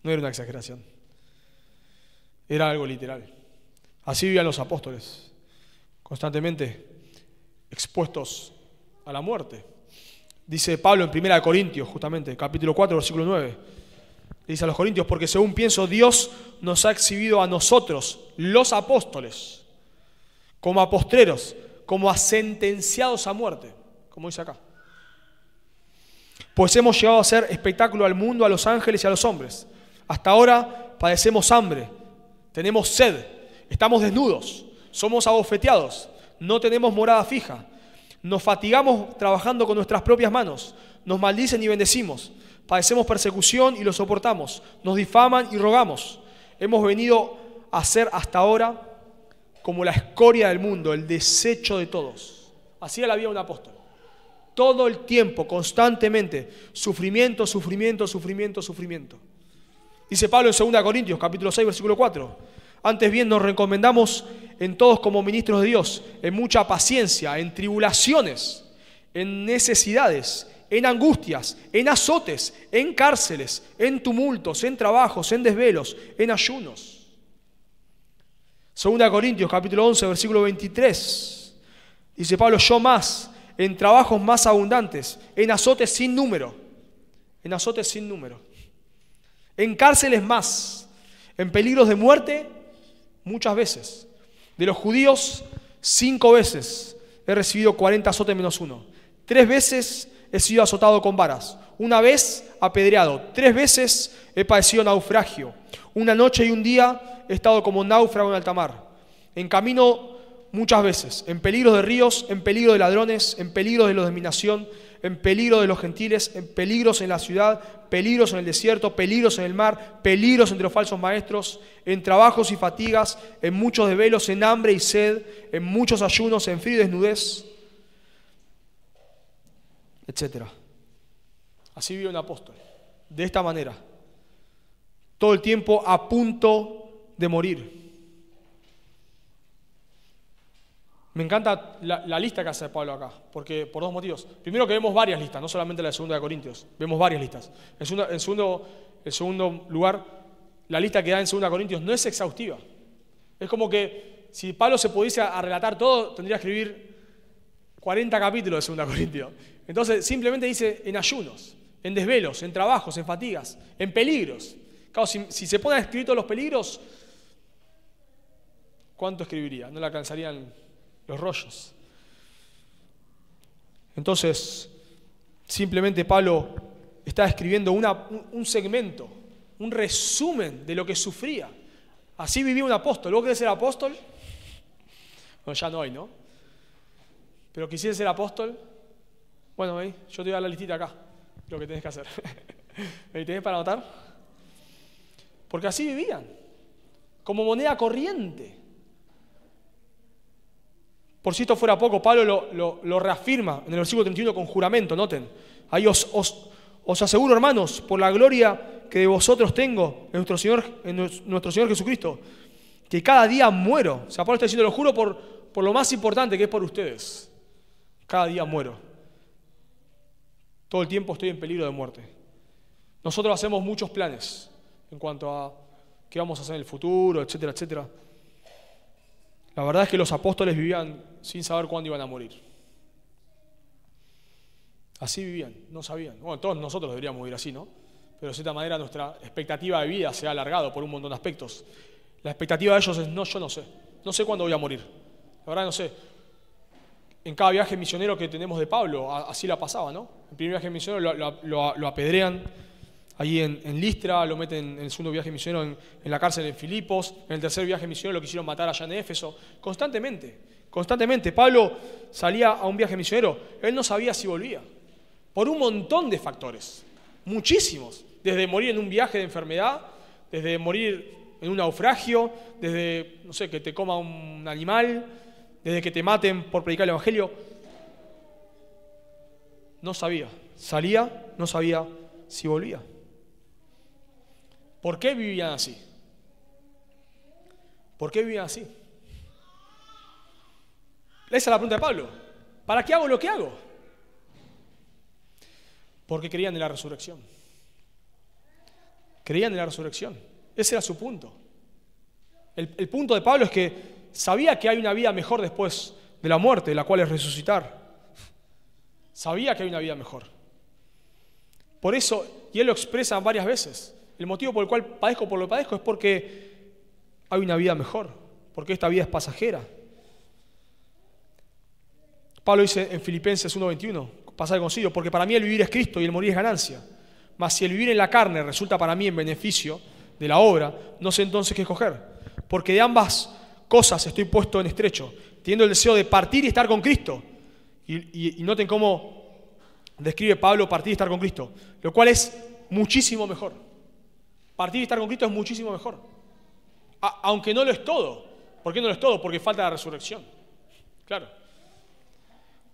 No era una exageración. Era algo literal. Así vivían los apóstoles, constantemente expuestos a la muerte. Dice Pablo en 1 Corintios, justamente, capítulo 4, versículo 9. Dice a los corintios, porque según pienso, Dios nos ha exhibido a nosotros, los apóstoles, como a postreros, como a sentenciados a muerte, como dice acá. Pues hemos llegado a hacer espectáculo al mundo, a los ángeles y a los hombres. Hasta ahora padecemos hambre, tenemos sed, estamos desnudos, somos abofeteados, no tenemos morada fija, nos fatigamos trabajando con nuestras propias manos, nos maldicen y bendecimos, padecemos persecución y lo soportamos, nos difaman y rogamos. Hemos venido a ser hasta ahora como la escoria del mundo, el desecho de todos. Así era la vida de un apóstol. Todo el tiempo, constantemente, sufrimiento, sufrimiento, sufrimiento, sufrimiento. Dice Pablo en 2 Corintios, capítulo 6, versículo 4. Antes bien nos recomendamos en todos como ministros de Dios, en mucha paciencia, en tribulaciones, en necesidades, en angustias, en azotes, en cárceles, en tumultos, en trabajos, en desvelos, en ayunos. 2 Corintios, capítulo 11, versículo 23. Dice Pablo, yo más, en trabajos más abundantes, en azotes sin número, en azotes sin número, en cárceles más, en peligros de muerte muchas veces. De los judíos, 5 veces he recibido 40 azotes menos 1. 3 veces he sido azotado con varas. 1 vez apedreado. 3 veces he padecido naufragio. 1 noche y 1 día he estado como náufrago en alta mar. En camino muchas veces, en peligro de ríos, en peligro de ladrones, en peligro de los de mi nación, en peligro de los gentiles, en peligros en la ciudad, peligros en el desierto, peligros en el mar, peligros entre los falsos maestros, en trabajos y fatigas, en muchos desvelos, en hambre y sed, en muchos ayunos, en frío y desnudez, etc. Así vive un apóstol, de esta manera, todo el tiempo a punto de morir. Me encanta la lista que hace Pablo acá, porque por 2 motivos. Primero que vemos varias listas, no solamente la de 2 Corintios, vemos varias listas. En segundo lugar, la lista que da en 2 Corintios no es exhaustiva. Es como que si Pablo se pudiese a relatar todo, tendría que escribir 40 capítulos de 2 Corintios. Entonces simplemente dice en ayunos, en desvelos, en trabajos, en fatigas, en peligros. Claro, si se pone a escribir todos los peligros, ¿cuánto escribiría? No le alcanzarían los rollos. Entonces, simplemente Pablo está escribiendo un segmento, un resumen de lo que sufría. Así vivía un apóstol. ¿Vos querés ser apóstol? Bueno, ya no hay, ¿no? Pero quisieras ser apóstol. Bueno, yo te voy a dar la listita acá, lo que tenés que hacer. ¿Me tenés para anotar? Porque así vivían, como moneda corriente. Por si esto fuera poco, Pablo lo reafirma en el versículo 31 con juramento, noten. Ahí os aseguro, hermanos, por la gloria que de vosotros tengo en nuestro Señor Jesucristo, que cada día muero. O sea, Pablo está diciendo, lo juro por lo más importante que es por ustedes. Cada día muero. Todo el tiempo estoy en peligro de muerte. Nosotros hacemos muchos planes en cuanto a qué vamos a hacer en el futuro, etcétera, etcétera. La verdad es que los apóstoles vivían sin saber cuándo iban a morir. Así vivían, no sabían. Bueno, todos nosotros deberíamos vivir así, ¿no? Pero de cierta manera nuestra expectativa de vida se ha alargado por un montón de aspectos. La expectativa de ellos es, no, yo no sé. No sé cuándo voy a morir. La verdad no sé. En cada viaje misionero que tenemos de Pablo, así la pasaba, ¿no? El primer viaje misionero lo apedrean allí en Listra, lo meten en el segundo viaje misionero en la cárcel en Filipos, en el tercer viaje misionero lo quisieron matar allá en Éfeso. Constantemente. Pablo salía a un viaje misionero, él no sabía si volvía. Por un montón de factores, muchísimos. Desde morir en un viaje de enfermedad, desde morir en un naufragio, desde, no sé, que te coma un animal, desde que te maten por predicar el evangelio. No sabía. Salía, no sabía si volvía. ¿Por qué vivían así? ¿Por qué vivían así? Esa es la pregunta de Pablo. ¿Para qué hago lo que hago? Porque creían en la resurrección. Creían en la resurrección. Ese era su punto. El punto de Pablo es que sabía que hay una vida mejor después de la muerte, la cual es resucitar. Sabía que hay una vida mejor. Por eso, y él lo expresa varias veces, el motivo por el cual padezco por lo que padezco es porque hay una vida mejor, porque esta vida es pasajera. Pablo dice en Filipenses 1:21, pasaje conocido, porque para mí el vivir es Cristo y el morir es ganancia. Mas si el vivir en la carne resulta para mí en beneficio de la obra, no sé entonces qué escoger. Porque de ambas cosas estoy puesto en estrecho, teniendo el deseo de partir y estar con Cristo. Y noten cómo describe Pablo partir y estar con Cristo, lo cual es muchísimo mejor. Partir y estar con Cristo es muchísimo mejor. Aunque no lo es todo. ¿Por qué no lo es todo? Porque falta la resurrección. Claro.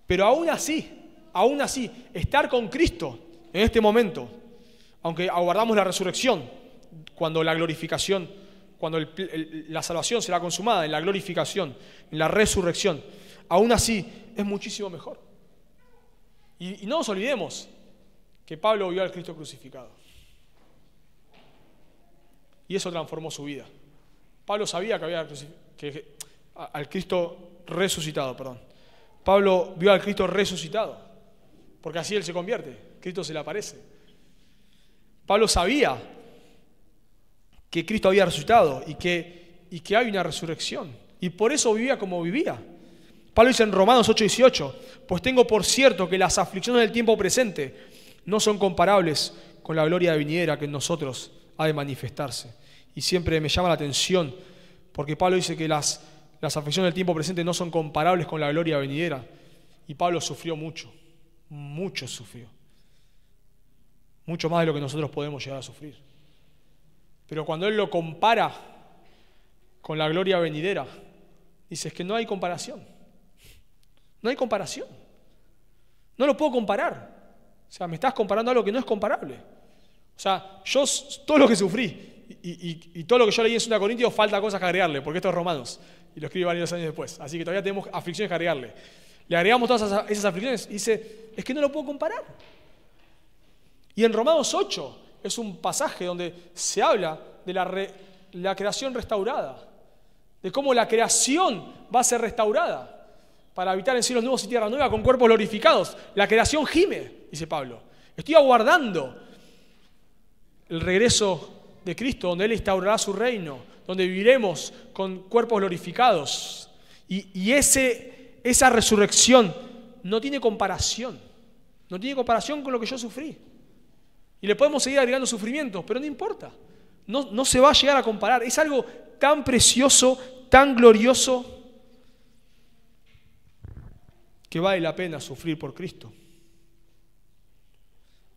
Pero aún así, estar con Cristo en este momento, aunque aguardamos la resurrección, cuando la glorificación, cuando la salvación será consumada, en la glorificación, en la resurrección, aún así es muchísimo mejor. Y no nos olvidemos que Pablo vio al Cristo crucificado. Y eso transformó su vida. Pablo sabía que había al Cristo resucitado, perdón. Pablo vio al Cristo resucitado, porque así él se convierte, Cristo se le aparece. Pablo sabía que Cristo había resucitado y que hay una resurrección, y por eso vivía como vivía. Pablo dice en Romanos 8:18, pues tengo por cierto que las aflicciones del tiempo presente no son comparables con la gloria venidera que en nosotros ha de manifestarse. Y siempre me llama la atención, porque Pablo dice que las aflicciones del tiempo presente no son comparables con la gloria venidera. Y Pablo sufrió mucho, mucho sufrió. Mucho más de lo que nosotros podemos llegar a sufrir. Pero cuando él lo compara con la gloria venidera, dice, es que no hay comparación. No hay comparación. No lo puedo comparar. O sea, me estás comparando algo que no es comparable. O sea, yo todo lo que sufrí y todo lo que yo leí en 2 Corintios, falta cosas que agregarle, porque esto es Romanos. Y lo escribí varios años después. Así que todavía tenemos aflicciones que agregarle. Le agregamos todas esas aflicciones y dice, es que no lo puedo comparar. Y en Romanos 8 es un pasaje donde se habla de la creación restaurada, de cómo la creación va a ser restaurada para habitar en cielos nuevos y tierra nueva con cuerpos glorificados. La creación gime, dice Pablo. Estoy aguardando el regreso de Cristo, donde Él instaurará su reino, donde viviremos con cuerpos glorificados. Y esa resurrección no tiene comparación. No tiene comparación con lo que yo sufrí. Y le podemos seguir agregando sufrimientos, pero no importa. No se va a llegar a comparar. Es algo tan precioso, tan glorioso, que vale la pena sufrir por Cristo.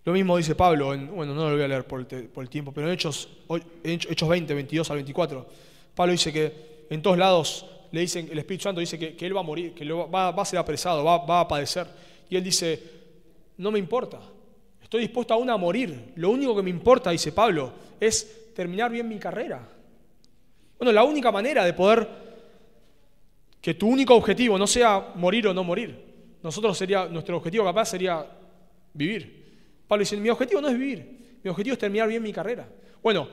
Lo mismo dice Pablo, bueno, no lo voy a leer por el tiempo, pero en Hechos 20, 22 al 24, Pablo dice que en todos lados le dicen, el Espíritu Santo dice que él va a morir, que va a ser apresado, va a padecer. Y él dice, no me importa, estoy dispuesto aún a morir. Lo único que me importa, dice Pablo, es terminar bien mi carrera. Bueno, la única manera de poder, que tu único objetivo no sea morir o no morir. Nuestro objetivo capaz sería vivir. Pablo dice, mi objetivo no es vivir, mi objetivo es terminar bien mi carrera. Bueno,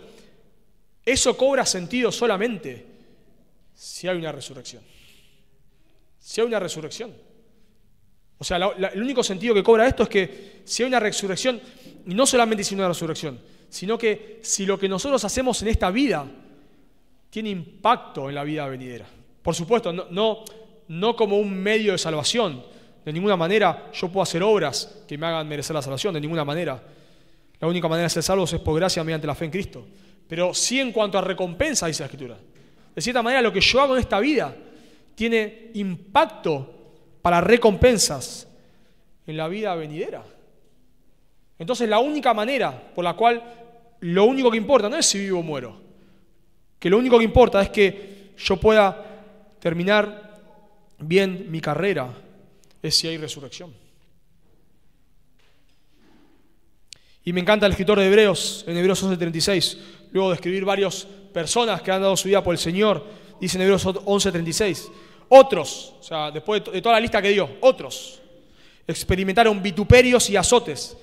eso cobra sentido solamente si hay una resurrección. Si hay una resurrección. O sea, el único sentido que cobra esto es que si hay una resurrección, y no solamente si hay una resurrección, sino que si lo que nosotros hacemos en esta vida tiene impacto en la vida venidera. Por supuesto, no como un medio de salvación. De ninguna manera yo puedo hacer obras que me hagan merecer la salvación, de ninguna manera. La única manera de ser salvos es por gracia mediante la fe en Cristo. Pero sí en cuanto a recompensa, dice la Escritura. De cierta manera, lo que yo hago en esta vida tiene impacto para recompensas en la vida venidera. Entonces, la única manera por la cual lo único que importa no es si vivo o muero, que lo único que importa es que yo pueda terminar bien mi carrera, es si hay resurrección. Y me encanta el escritor de Hebreos, en Hebreos 11:36, luego de escribir varias personas que han dado su vida por el Señor, dice en Hebreos 11:36, otros, o sea, después de toda la lista que dio, otros experimentaron vituperios y azotes,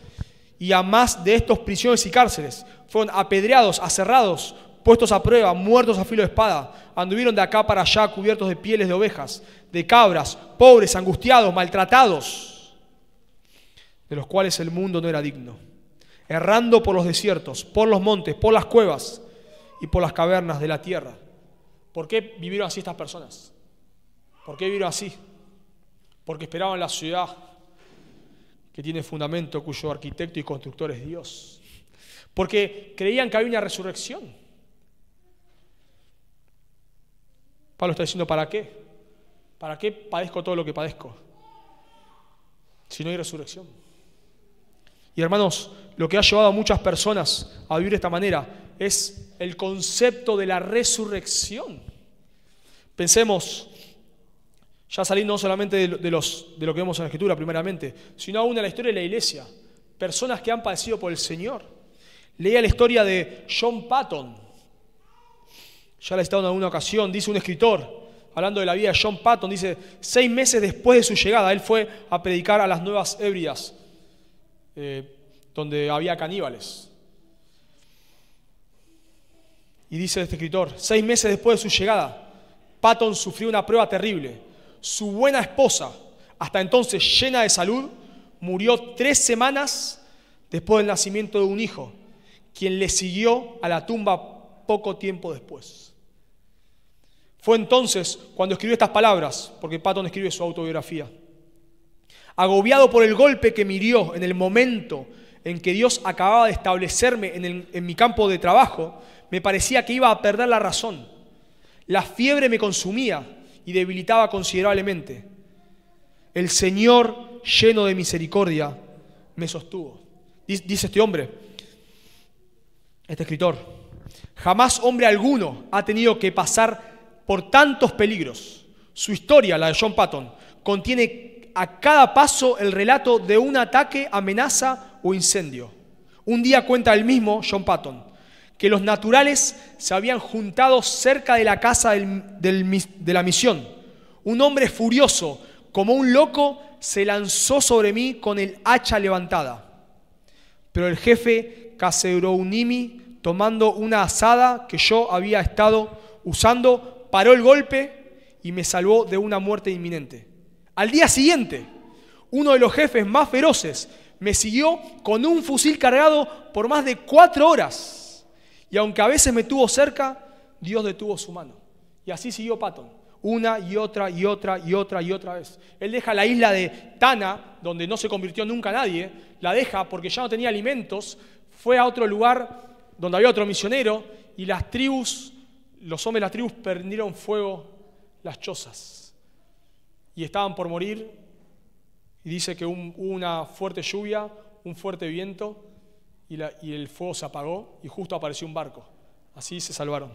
y a más de estos prisiones y cárceles, fueron apedreados, aserrados, puestos a prueba, muertos a filo de espada, anduvieron de acá para allá cubiertos de pieles de ovejas, de cabras, pobres, angustiados, maltratados, de los cuales el mundo no era digno, errando por los desiertos, por los montes, por las cuevas y por las cavernas de la tierra. ¿Por qué vivieron así estas personas? ¿Por qué vivieron así? Porque esperaban la ciudad que tiene fundamento, cuyo arquitecto y constructor es Dios. Porque creían que había una resurrección. Pablo está diciendo, ¿para qué? ¿Para qué padezco todo lo que padezco si no hay resurrección? Y hermanos, lo que ha llevado a muchas personas a vivir de esta manera es el concepto de la resurrección. Pensemos, ya saliendo no solamente de lo que vemos en la Escritura primeramente, sino aún en la historia de la iglesia, personas que han padecido por el Señor. Leía la historia de John Patton, ya la he citado en alguna ocasión, dice un escritor, hablando de la vida de John Patton, dice, 6 meses después de su llegada, él fue a predicar a las Nuevas Hébridas, donde había caníbales. Y dice este escritor, 6 meses después de su llegada, Patton sufrió una prueba terrible. Su buena esposa, hasta entonces llena de salud, murió 3 semanas después del nacimiento de un hijo, quien le siguió a la tumba poco tiempo después. Fue entonces cuando escribió estas palabras, porque Patton escribe su autobiografía. Agobiado por el golpe que me hirió en el momento en que Dios acababa de establecerme en mi campo de trabajo, me parecía que iba a perder la razón. La fiebre me consumía y debilitaba considerablemente. El Señor, lleno de misericordia, me sostuvo. Dice este hombre, este escritor, jamás hombre alguno ha tenido que pasar por tantos peligros. Su historia, la de John Patton, contiene a cada paso el relato de un ataque, amenaza o incendio. Un día cuenta él mismo, John Patton, que los naturales se habían juntado cerca de la casa de la misión. Un hombre furioso, como un loco, se lanzó sobre mí con el hacha levantada. Pero el jefe Caserounimi, tomando una azada que yo había estado usando, paró el golpe y me salvó de una muerte inminente. Al día siguiente, uno de los jefes más feroces me siguió con un fusil cargado por más de 4 horas. Y aunque a veces me tuvo cerca, Dios detuvo su mano. Y así siguió Patton, una y otra y otra y otra y otra vez. Él deja la isla de Tana, donde no se convirtió nunca nadie, la deja porque ya no tenía alimentos, fue a otro lugar donde había otro misionero y las tribus, los hombres de las tribus prendieron fuego las chozas y estaban por morir. Y dice que hubo una fuerte lluvia, un fuerte viento y el fuego se apagó y justo apareció un barco. Así se salvaron.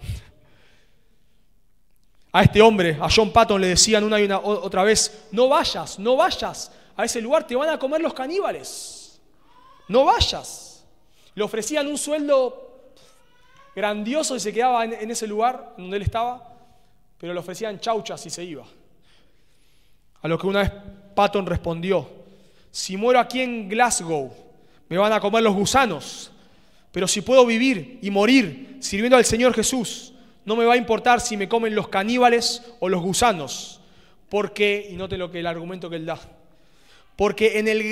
A este hombre, a John Patton, le decían una y otra vez, no vayas a ese lugar, te van a comer los caníbales. No vayas. Le ofrecían un sueldo grandioso y se quedaba en ese lugar donde él estaba, pero le ofrecían chauchas y se iba. A lo que una vez Patton respondió, si muero aquí en Glasgow, me van a comer los gusanos, pero si puedo vivir y morir sirviendo al Señor Jesús, no me va a importar si me comen los caníbales o los gusanos, porque, y note el argumento que él da, porque en el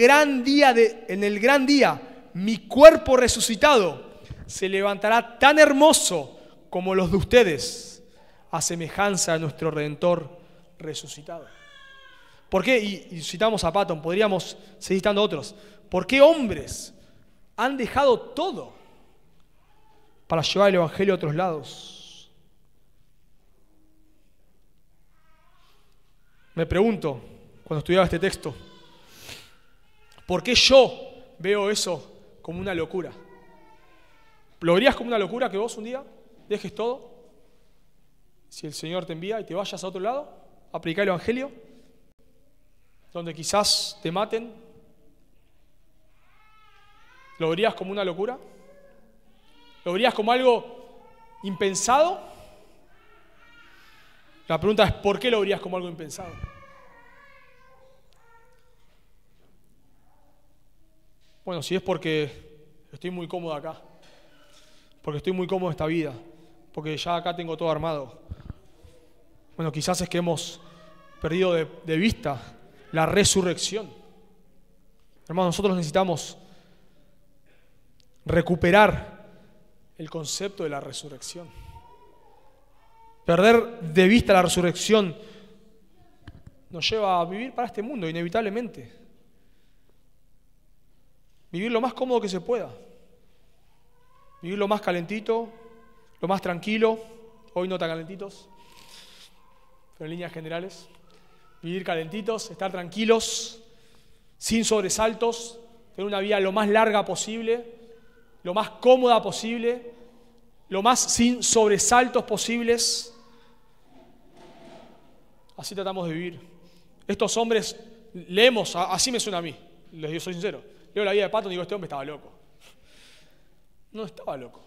gran día, mi cuerpo resucitado se levantará tan hermoso como los de ustedes, a semejanza de nuestro Redentor resucitado. ¿Por qué? Y citamos a Patton, podríamos seguir citando a otros. ¿Por qué hombres han dejado todo para llevar el Evangelio a otros lados? Me pregunto, cuando estudiaba este texto, ¿por qué yo veo eso como una locura? ¿Lo verías como una locura que vos un día dejes todo? Si el Señor te envía y te vayas a otro lado a predicar el Evangelio, donde quizás te maten, ¿lo verías como una locura? ¿Lo verías como algo impensado? La pregunta es, ¿por qué lo verías como algo impensado? Bueno, si es porque estoy muy cómodo acá, porque estoy muy cómodo en esta vida, porque ya acá tengo todo armado. Bueno, quizás es que hemos perdido de vista la resurrección. Hermanos, nosotros necesitamos recuperar el concepto de la resurrección. Perder de vista la resurrección nos lleva a vivir para este mundo, inevitablemente. Vivir lo más cómodo que se pueda. Vivir lo más calentito, lo más tranquilo. Hoy no tan calentitos, pero en líneas generales. Vivir calentitos, estar tranquilos, sin sobresaltos, tener una vida lo más larga posible, lo más cómoda posible, lo más sin sobresaltos posibles. Así tratamos de vivir. Estos hombres, leemos, así me suena a mí, les digo, soy sincero. Leo la vida de Patton y digo, este hombre estaba loco. No estaba loco.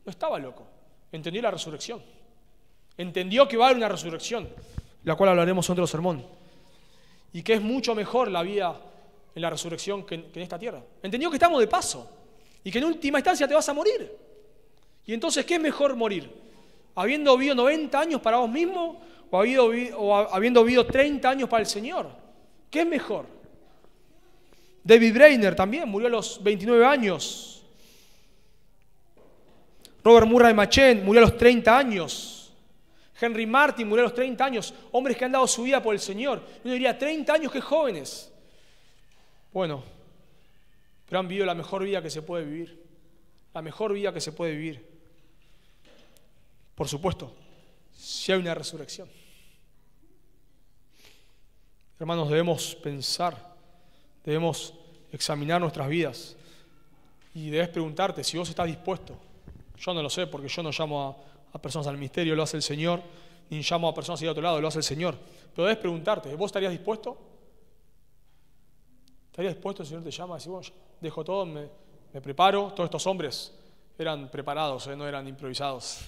No estaba loco. Entendió la resurrección. Entendió que va a haber una resurrección, la cual hablaremos en otro sermón. Y que es mucho mejor la vida en la resurrección que en esta tierra. Entendió que estamos de paso y que en última instancia te vas a morir. Y entonces, ¿qué es mejor morir? ¿Habiendo vivido 90 años para vos mismo o habiendo vivido 30 años para el Señor? ¿Qué es mejor? David Brainerd también murió a los 29 años. Robert Murray Machen murió a los 30 años. Henry Martin murió a los 30 años. Hombres que han dado su vida por el Señor. Uno diría, 30 años, qué jóvenes. Bueno, pero han vivido la mejor vida que se puede vivir. La mejor vida que se puede vivir. Por supuesto, si hay una resurrección. Hermanos, debemos pensar, debemos examinar nuestras vidas y debes preguntarte si vos estás dispuesto. Yo no lo sé porque yo no llamo a personas al ministerio, lo hace el Señor, ni llamo a personas a ir a otro lado, lo hace el Señor. Pero debes preguntarte, ¿vos estarías dispuesto? ¿Estarías dispuesto? El Señor te llama y dice, bueno, dejo todo, me preparo. Todos estos hombres eran preparados, no eran improvisados.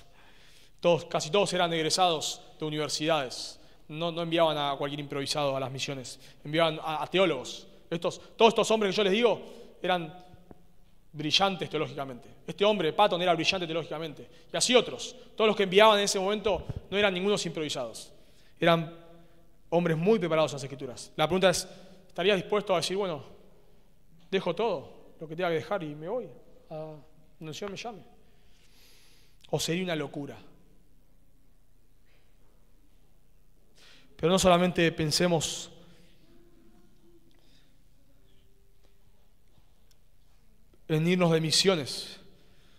Casi todos eran egresados de universidades. No enviaban a cualquier improvisado a las misiones, enviaban a teólogos. Todos estos hombres que yo les digo eran brillantes teológicamente. Este hombre, Patton, era brillante teológicamente. Y así otros. Todos los que enviaban en ese momento no eran ningunos improvisados. Eran hombres muy preparados en las Escrituras. La pregunta es, ¿estarías dispuesto a decir, bueno, dejo todo lo que tenga que dejar y me voy a donde el Señor me llame? ¿O sería una locura? Pero no solamente pensemos en irnos de misiones,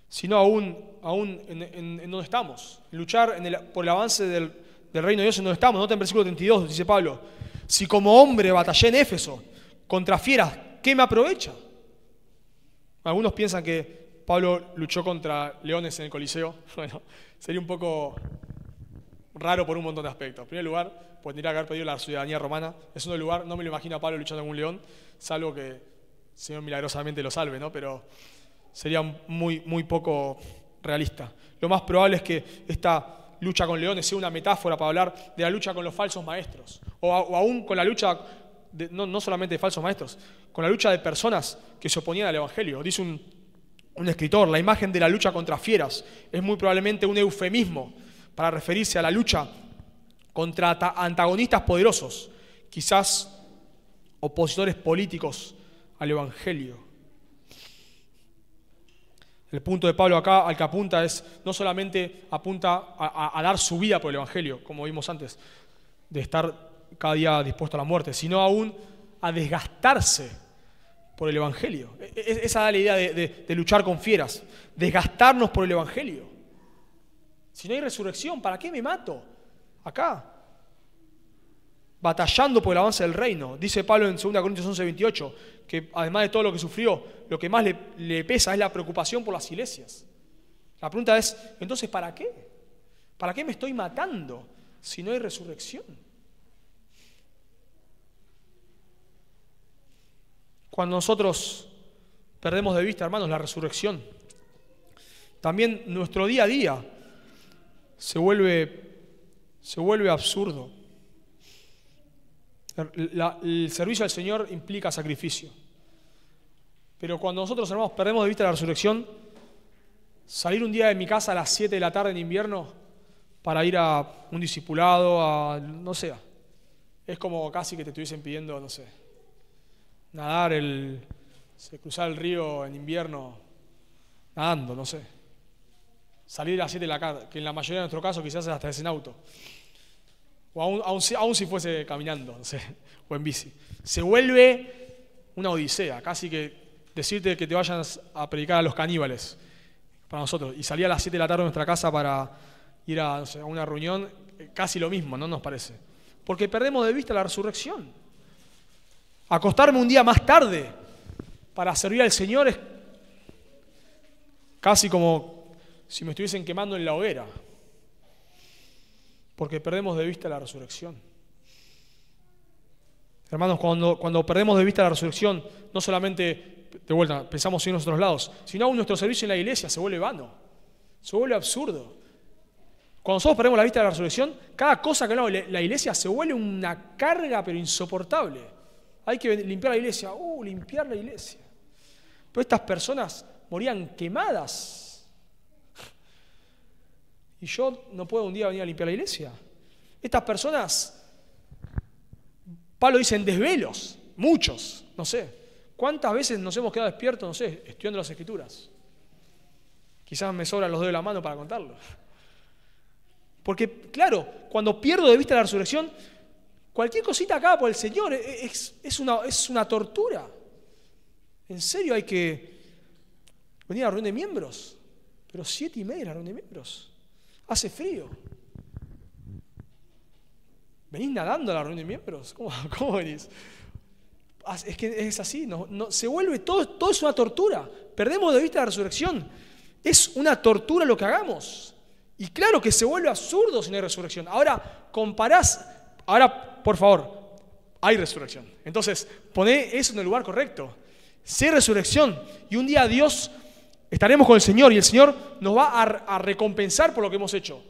sino aún en donde estamos. Luchar por el avance del reino de Dios en donde estamos. Nota en versículo 32, dice Pablo, si como hombre batallé en Éfeso contra fieras, ¿qué me aprovecha? Algunos piensan que Pablo luchó contra leones en el Coliseo. Bueno, sería un poco raro por un montón de aspectos. En primer lugar, pues tendría que haber pedido la ciudadanía romana. En segundo lugar, no me lo imagino a Pablo luchando con un león, salvo que el Señor milagrosamente lo salve, ¿no? Pero sería muy, muy poco realista. Lo más probable es que esta lucha con leones sea una metáfora para hablar de la lucha con los falsos maestros, o aún con la lucha, no solamente de falsos maestros, con la lucha de personas que se oponían al Evangelio. Dice un escritor, la imagen de la lucha contra fieras es muy probablemente un eufemismo para referirse a la lucha contra antagonistas poderosos, quizás opositores políticos al Evangelio. El punto de Pablo acá al que apunta es, no solamente apunta a dar su vida por el Evangelio, como vimos antes, de estar cada día dispuesto a la muerte, sino aún a desgastarse por el Evangelio. Esa es la idea de luchar con fieras, desgastarnos por el Evangelio. Si no hay resurrección, ¿para qué me mato? Acá, batallando por el avance del reino. Dice Pablo en 2 Corintios 11:28, que además de todo lo que sufrió, lo que más le pesa es la preocupación por las iglesias. La pregunta es, entonces, ¿para qué? ¿Para qué me estoy matando si no hay resurrección? Cuando nosotros perdemos de vista, hermanos, la resurrección, también nuestro día a día se vuelve absurdo. El servicio al Señor implica sacrificio. Pero cuando nosotros, hermanos, perdemos de vista la resurrección, salir un día de mi casa a las 7 de la tarde en invierno para ir a un discipulado, no sé, es como casi que te estuviesen pidiendo, no sé, nadar, cruzar el río en invierno nadando, no sé. Salir a las 7 de la tarde, que en la mayoría de nuestros casos quizás hasta es en auto. O aún si fuese caminando, no sé, o en bici. Se vuelve una odisea, casi que decirte que te vayas a predicar a los caníbales para nosotros y salir a las 7 de la tarde de nuestra casa para ir a, no sé, a una reunión, casi lo mismo, ¿no nos parece? Porque perdemos de vista la resurrección. Acostarme un día más tarde para servir al Señor es casi como si me estuviesen quemando en la hoguera. Porque perdemos de vista la resurrección. Hermanos, cuando perdemos de vista la resurrección, no solamente, de vuelta, pensamos en otros lados, sino aún nuestro servicio en la iglesia se vuelve vano, se vuelve absurdo. Cuando nosotros perdemos la vista de la resurrección, cada cosa que hablamos en la iglesia se vuelve una carga pero insoportable. Hay que limpiar la iglesia, limpiar la iglesia. Pero estas personas morían quemadas. Y yo no puedo un día venir a limpiar la iglesia. Estas personas, Pablo dice en desvelos, muchos, no sé. ¿Cuántas veces nos hemos quedado despiertos, no sé, estudiando las Escrituras? Quizás me sobran los dedos de la mano para contarlo. Porque, claro, cuando pierdo de vista la resurrección, cualquier cosita acá por el Señor es una tortura. En serio hay que venir a la reunión de miembros. Pero 7:30 la reunión de miembros. Hace frío. ¿Venís nadando a la reunión de miembros? ¿Cómo venís? Es que es así. Se vuelve todo es una tortura. Perdemos de vista la resurrección. Es una tortura lo que hagamos. Y claro que se vuelve absurdo si no hay resurrección. Ahora, por favor, hay resurrección. Entonces, poné eso en el lugar correcto. Si hay resurrección y un día Dios estaremos con el Señor y el Señor nos va a recompensar por lo que hemos hecho.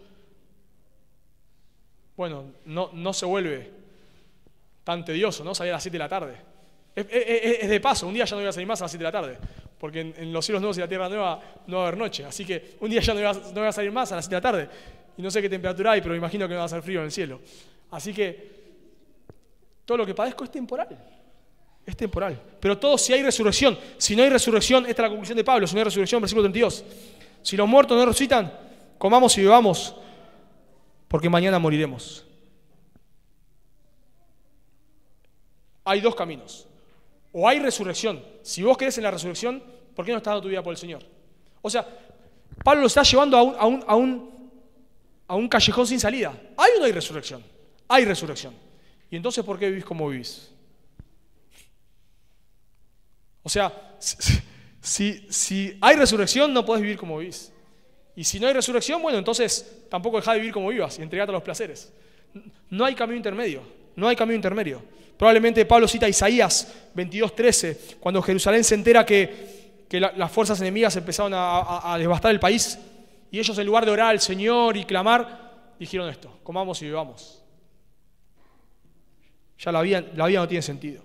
Bueno, no se vuelve tan tedioso, ¿no? Salir a las 7 de la tarde. Es de paso, un día ya no voy a salir más a las 7 de la tarde. Porque en los cielos nuevos y la tierra nueva no va a haber noche. Así que un día ya no voy a salir más a las 7 de la tarde. Y no sé qué temperatura hay, pero imagino que no va a hacer frío en el cielo. Así que todo lo que padezco es temporal. Es temporal. Pero todo si hay resurrección. Si no hay resurrección, esta es la conclusión de Pablo. Si no hay resurrección, versículo 32. Si los muertos no resucitan, comamos y bebamos, porque mañana moriremos. Hay dos caminos. O hay resurrección. Si vos crees en la resurrección, ¿por qué no estás dando tu vida por el Señor? O sea, Pablo lo está llevando a un callejón sin salida. ¿Hay o no hay resurrección? Hay resurrección. ¿Y entonces por qué vivís como vivís? O sea, si hay resurrección, no podés vivir como vivís. Y si no hay resurrección, bueno, entonces tampoco dejá de vivir como vivas y entregate a los placeres. No hay camino intermedio. No hay camino intermedio. Probablemente Pablo cita a Isaías 22:13, cuando Jerusalén se entera que las fuerzas enemigas empezaron a devastar el país y ellos en lugar de orar al Señor y clamar, dijeron esto: comamos y bebamos. Ya la vida no tiene sentido.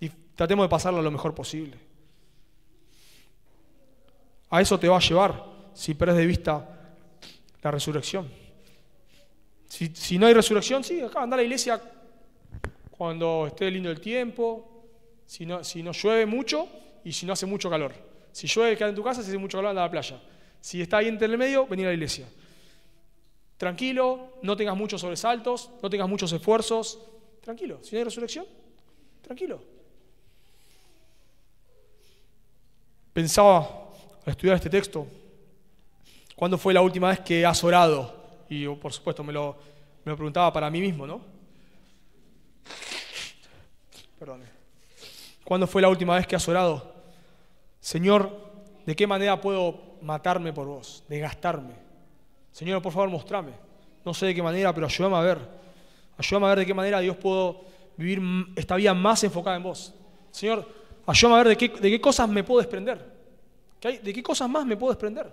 Y tratemos de pasarla lo mejor posible. A eso te va a llevar si perdés de vista la resurrección. Si no hay resurrección, sí, acá anda a la iglesia cuando esté lindo el tiempo, si no llueve mucho y si no hace mucho calor. Si llueve, quedar en tu casa; si hace mucho calor, anda a la playa. Si está ahí entre el medio, vení a la iglesia. Tranquilo, no tengas muchos sobresaltos, no tengas muchos esfuerzos. Tranquilo, si no hay resurrección, tranquilo. Pensaba al estudiar este texto, ¿cuándo fue la última vez que has orado? Y yo, por supuesto, me lo preguntaba para mí mismo, ¿no? Perdón. ¿Cuándo fue la última vez que has orado? Señor, ¿de qué manera puedo matarme por vos? Desgastarme. Señor, por favor, mostrame. No sé de qué manera, pero ayúdame a ver. Ayúdame a ver de qué manera, Dios, puedo vivir esta vida más enfocada en vos. Señor, ayúdame a ver de qué cosas me puedo desprender. ¿De qué cosas más me puedo desprender?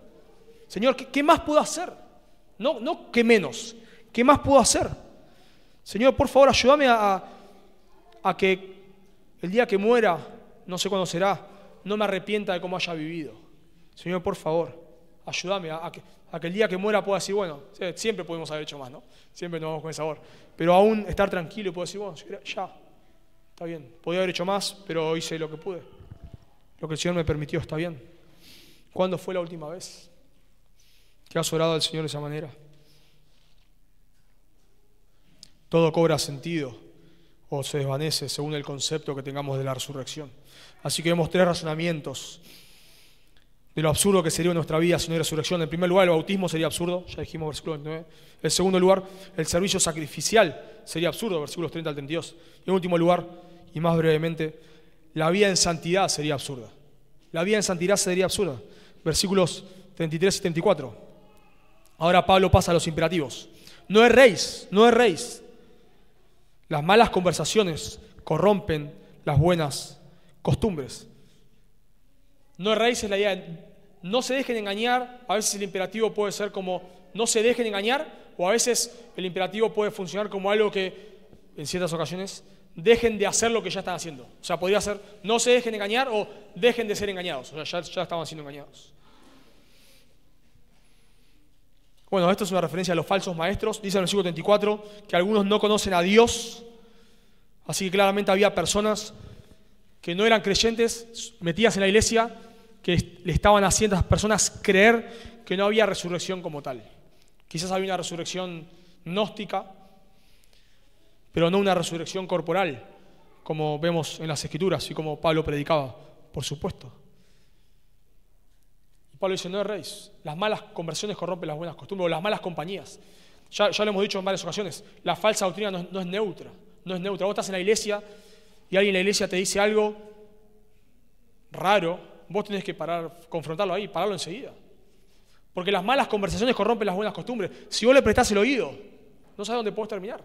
Señor, ¿qué más puedo hacer? No qué menos. ¿Qué más puedo hacer? Señor, por favor, ayúdame a que el día que muera, no sé cuándo será, no me arrepienta de cómo haya vivido. Señor, por favor, ayúdame a que el día que muera pueda decir, bueno, siempre podemos haber hecho más, ¿no? Siempre nos vamos con ese sabor. Pero aún estar tranquilo y puedo decir, bueno, ya, está bien. Podía haber hecho más, pero hice lo que pude. Lo que el Señor me permitió está bien. ¿Cuándo fue la última vez que has orado al Señor de esa manera? Todo cobra sentido o se desvanece según el concepto que tengamos de la resurrección. Así que vemos 3 razonamientos de lo absurdo que sería nuestra vida si no hay resurrección. En primer lugar, el bautismo sería absurdo, ya dijimos versículo 29. En segundo lugar, el servicio sacrificial sería absurdo, versículos 30 al 32. Y en último lugar, y más brevemente, la vida en santidad sería absurda. La vida en santidad sería absurda. Versículos 33 y 34. Ahora Pablo pasa a los imperativos. No erréis, no erréis. Las malas conversaciones corrompen las buenas costumbres. No erréis es la idea de no se dejen engañar. A veces el imperativo puede ser como no se dejen engañar, o a veces el imperativo puede funcionar como algo que, en ciertas ocasiones, dejen de hacer lo que ya están haciendo. O sea, podría ser no se dejen engañar o dejen de ser engañados. O sea, ya estaban siendo engañados. Bueno, esto es una referencia a los falsos maestros. Dice en el versículo 34 que algunos no conocen a Dios. Así que claramente había personas que no eran creyentes, metidas en la iglesia, que le estaban haciendo a las personas creer que no había resurrección como tal. Quizás había una resurrección gnóstica, pero no una resurrección corporal, como vemos en las Escrituras y como Pablo predicaba, por supuesto. Y Pablo dice, no erréis, las malas conversiones corrompen las buenas costumbres, o las malas compañías. Ya lo hemos dicho en varias ocasiones, la falsa doctrina no es neutra, no es neutra. Vos estás en la iglesia y alguien en la iglesia te dice algo raro, vos tenés que confrontarlo ahí, pararlo enseguida. Porque las malas conversaciones corrompen las buenas costumbres. Si vos le prestás el oído, no sabes dónde podés terminar.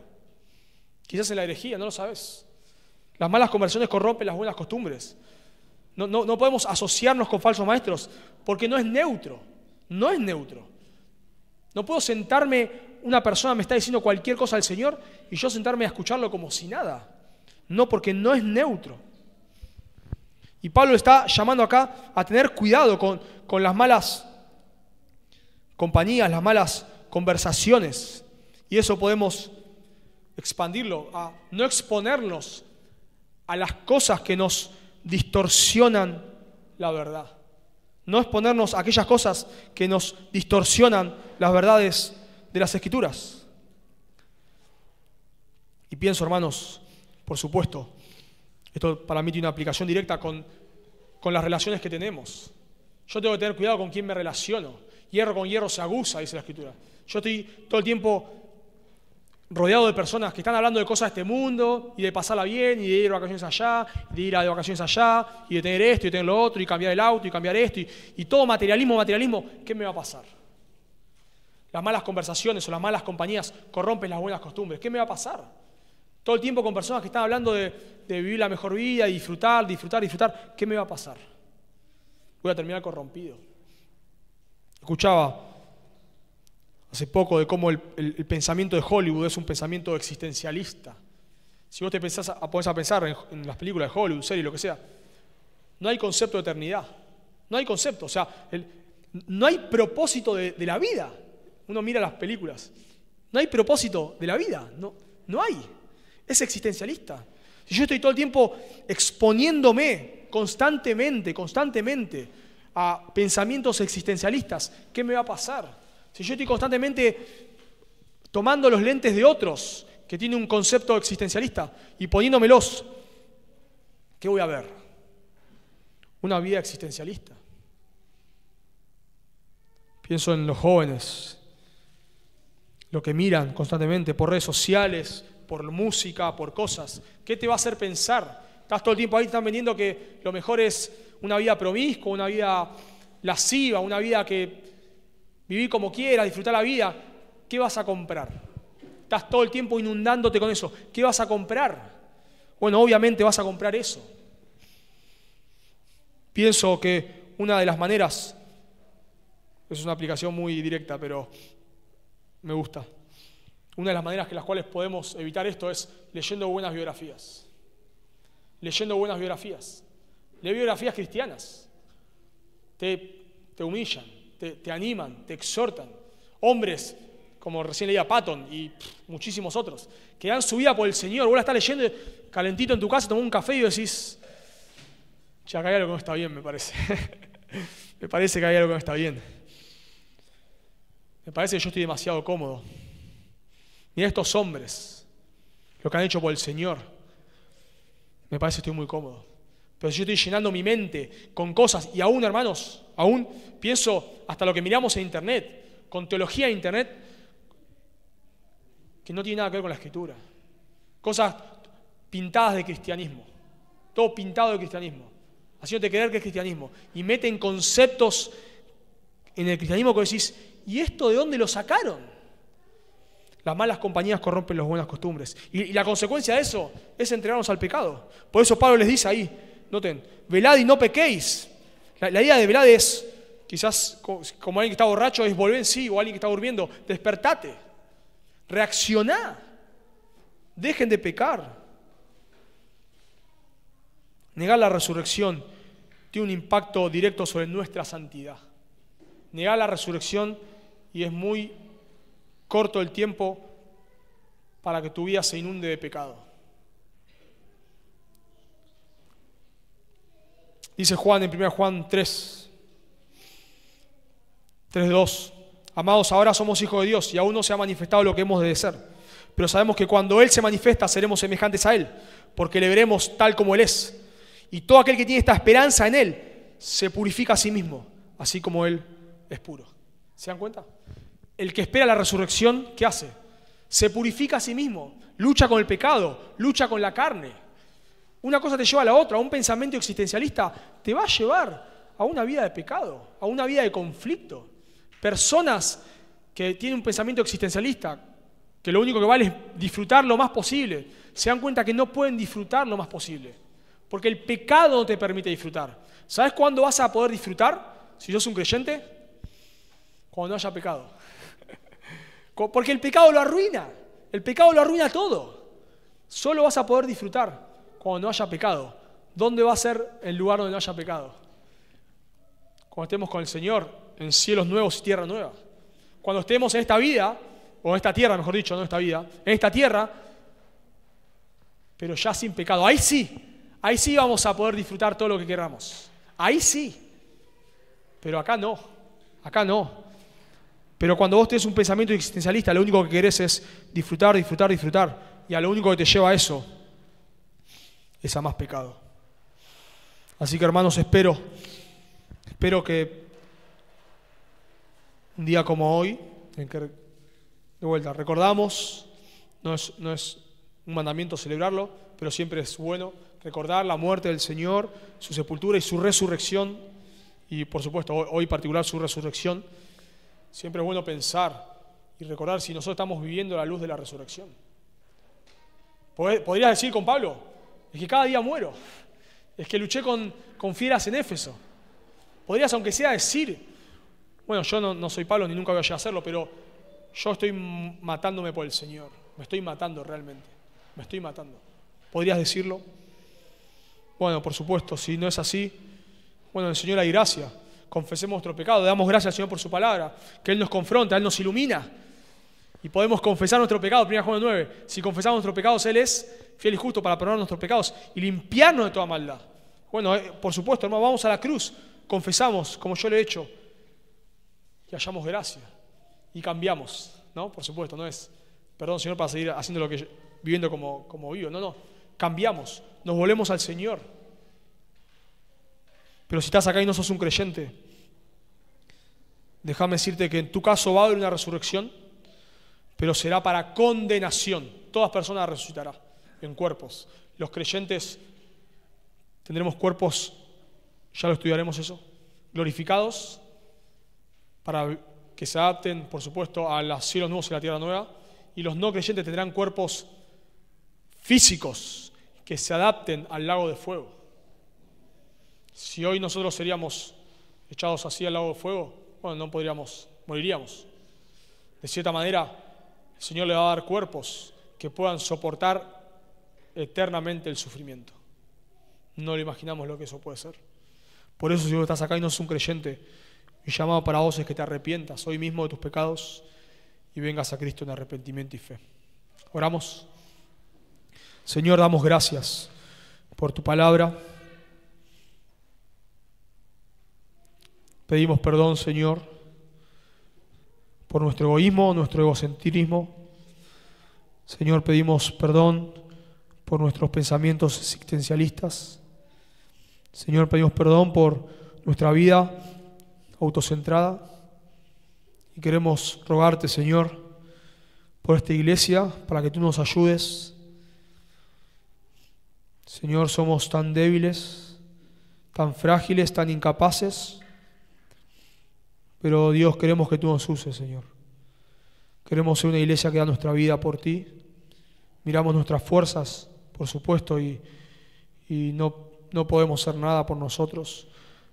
Quizás en la herejía, no lo sabes. Las malas conversaciones corrompen las buenas costumbres. No podemos asociarnos con falsos maestros porque no es neutro. No es neutro. No puedo sentarme, una persona me está diciendo cualquier cosa al Señor y yo sentarme a escucharlo como si nada. No, porque no es neutro. Y Pablo está llamando acá a tener cuidado con las malas compañías, las malas conversaciones. Y eso podemos expandirlo, a no exponernos a las cosas que nos distorsionan la verdad. No exponernos a aquellas cosas que nos distorsionan las verdades de las Escrituras. Y pienso, hermanos, por supuesto, esto para mí tiene una aplicación directa con las relaciones que tenemos. Yo tengo que tener cuidado con quién me relaciono. Hierro con hierro se aguza, dice la Escritura. Yo estoy todo el tiempo rodeado de personas que están hablando de cosas de este mundo y de pasarla bien y de ir de vacaciones allá, de ir de vacaciones allá y de tener esto y tener lo otro y cambiar el auto y cambiar esto y todo materialismo. ¿Qué me va a pasar? Las malas conversaciones o las malas compañías corrompen las buenas costumbres. ¿Qué me va a pasar? Todo el tiempo con personas que están hablando de vivir la mejor vida y disfrutar. ¿Qué me va a pasar? Voy a terminar corrompido. Escuchaba hace poco de cómo el pensamiento de Hollywood es un pensamiento existencialista. Si vos te pones a pensar en las películas de Hollywood, series, lo que sea, no hay concepto de eternidad. No hay concepto, o sea, no hay propósito de la vida. Uno mira las películas. No hay propósito de la vida. No hay. Es existencialista. Si yo estoy todo el tiempo exponiéndome constantemente a pensamientos existencialistas, ¿qué me va a pasar? Si yo estoy constantemente tomando los lentes de otros que tienen un concepto existencialista y poniéndomelos, ¿qué voy a ver? Una vida existencialista. Pienso en los jóvenes, lo que miran constantemente por redes sociales, por música, por cosas. ¿Qué te va a hacer pensar? Estás todo el tiempo ahí, te están vendiendo que lo mejor es una vida promiscua, una vida lasciva, una vida que vivir como quieras, disfrutar la vida. ¿Qué vas a comprar? Estás todo el tiempo inundándote con eso. ¿Qué vas a comprar? Bueno, obviamente vas a comprar eso. Pienso que una de las maneras, es una aplicación muy directa, pero me gusta. Una de las maneras en las cuales podemos evitar esto es leyendo buenas biografías. Leyendo buenas biografías. Lee biografías cristianas. Te humillan, te animan, te exhortan. Hombres, como recién leía Patton y muchísimos otros, que dan su vida por el Señor. Vos la estás leyendo calentito en tu casa, tomás un café y decís, ya acá hay algo que no está bien, me parece. Me parece que hay algo que no está bien. Me parece que yo estoy demasiado cómodo. Mira estos hombres, lo que han hecho por el Señor, me parece que estoy muy cómodo. Pero si yo estoy llenando mi mente con cosas, y aún, hermanos, aún pienso hasta lo que miramos en internet, con teología en internet, que no tiene nada que ver con la Escritura. Cosas pintadas de cristianismo. Todo pintado de cristianismo. Haciéndote creer que es cristianismo. Y meten conceptos en el cristianismo que decís, ¿y esto de dónde lo sacaron? Las malas compañías corrompen las buenas costumbres. Y la consecuencia de eso es entregarnos al pecado. Por eso Pablo les dice ahí, noten, velad y no pequéis. La idea de velad es, quizás como alguien que está borracho, es volver en sí, o alguien que está durmiendo, despertate, reaccioná, dejen de pecar. Negar la resurrección tiene un impacto directo sobre nuestra santidad. Negar la resurrección y es muy corto el tiempo para que tu vida se inunde de pecado. Dice Juan en 1 Juan 3:2. Amados, ahora somos hijos de Dios y aún no se ha manifestado lo que hemos de ser. Pero sabemos que cuando Él se manifiesta seremos semejantes a Él, porque le veremos tal como Él es. Y todo aquel que tiene esta esperanza en Él se purifica a sí mismo, así como Él es puro. ¿Se dan cuenta? El que espera la resurrección, ¿qué hace? Se purifica a sí mismo, lucha con el pecado, lucha con la carne. Una cosa te lleva a la otra, un pensamiento existencialista te va a llevar a una vida de pecado, a una vida de conflicto. Personas que tienen un pensamiento existencialista, que lo único que vale es disfrutar lo más posible, se dan cuenta que no pueden disfrutar lo más posible, porque el pecado no te permite disfrutar. ¿Sabes cuándo vas a poder disfrutar si sos un creyente? Cuando no haya pecado. Porque el pecado lo arruina. El pecado lo arruina todo. Solo vas a poder disfrutar cuando no haya pecado. ¿Dónde va a ser el lugar donde no haya pecado? Cuando estemos con el Señor en cielos nuevos y tierra nueva. Cuando estemos en esta vida, o en esta tierra, mejor dicho, no en esta vida, en esta tierra, pero ya sin pecado. Ahí sí vamos a poder disfrutar todo lo que queramos. Ahí sí. Pero acá no. Acá no. Pero cuando vos tenés un pensamiento existencialista, lo único que querés es disfrutar, disfrutar, disfrutar. Y a lo único que te lleva a eso es a más pecado. Así que, hermanos, espero que un día como hoy, en que de vuelta recordamos, no es un mandamiento celebrarlo, pero siempre es bueno recordar la muerte del Señor, su sepultura y su resurrección, y por supuesto hoy en particular su resurrección. Siempre es bueno pensar y recordar si nosotros estamos viviendo la luz de la resurrección. Podrías decir con Pablo, es que cada día muero, es que luché con fieras en Éfeso. Podrías, aunque sea, decir, bueno, yo no soy Pablo ni nunca voy a llegar a hacerlo, pero yo estoy matándome por el Señor, me estoy matando realmente, me estoy matando. ¿Podrías decirlo? Bueno, por supuesto, si no es así, bueno, en el Señor hay gracia. Confesemos nuestro pecado, le damos gracias al Señor por su palabra, que Él nos confronta, Él nos ilumina. Y podemos confesar nuestro pecado, 1 Juan 9. Si confesamos nuestros pecados, Él es fiel y justo para perdonar nuestros pecados y limpiarnos de toda maldad. Bueno, por supuesto, hermano, vamos a la cruz, confesamos como yo lo he hecho y hallamos gracia y cambiamos, ¿no? Por supuesto, no es, perdón, Señor, para seguir haciendo viviendo como vivo, no, cambiamos, nos volvemos al Señor. Pero si estás acá y no sos un creyente, déjame decirte que en tu caso va a haber una resurrección, pero será para condenación. Todas personas resucitarán en cuerpos. Los creyentes tendremos cuerpos, ya lo estudiaremos eso, glorificados, para que se adapten, por supuesto, a los cielos nuevos y la tierra nueva. Y los no creyentes tendrán cuerpos físicos que se adapten al lago de fuego. Si hoy nosotros seríamos echados así al lago de fuego, bueno, no podríamos, moriríamos. De cierta manera, el Señor le va a dar cuerpos que puedan soportar eternamente el sufrimiento. No le imaginamos lo que eso puede ser. Por eso, si vos estás acá y no sos un creyente, mi llamado para vos es que te arrepientas hoy mismo de tus pecados y vengas a Cristo en arrepentimiento y fe. Oramos. Señor, damos gracias por tu palabra. Pedimos perdón, Señor, por nuestro egoísmo, nuestro egocentrismo. Señor, pedimos perdón por nuestros pensamientos existencialistas. Señor, pedimos perdón por nuestra vida autocentrada y queremos rogarte, Señor, por esta iglesia, para que tú nos ayudes. Señor, somos tan débiles, tan frágiles, tan incapaces, pero Dios, queremos que tú nos uses, Señor. Queremos ser una iglesia que da nuestra vida por ti. Miramos nuestras fuerzas, por supuesto, y no podemos hacer nada por nosotros,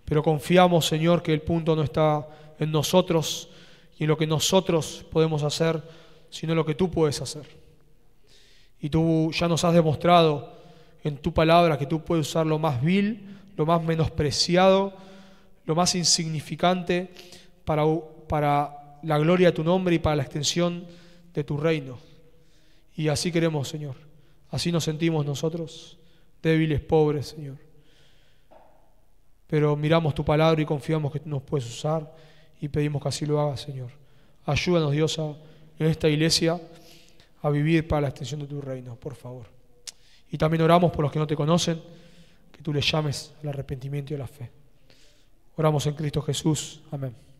pero confiamos, Señor, que el punto no está en nosotros y en lo que nosotros podemos hacer, sino en lo que tú puedes hacer. Y tú ya nos has demostrado en tu palabra que tú puedes usar lo más vil, lo más menospreciado, lo más insignificante para la gloria de tu nombre y para la extensión de tu reino. Y así queremos, Señor. Así nos sentimos nosotros, débiles, pobres, Señor. Pero miramos tu palabra y confiamos que tú nos puedes usar y pedimos que así lo hagas, Señor. Ayúdanos, Dios, en esta iglesia a vivir para la extensión de tu reino, por favor. Y también oramos por los que no te conocen, que tú les llames al arrepentimiento y a la fe. Oramos en Cristo Jesús. Amén.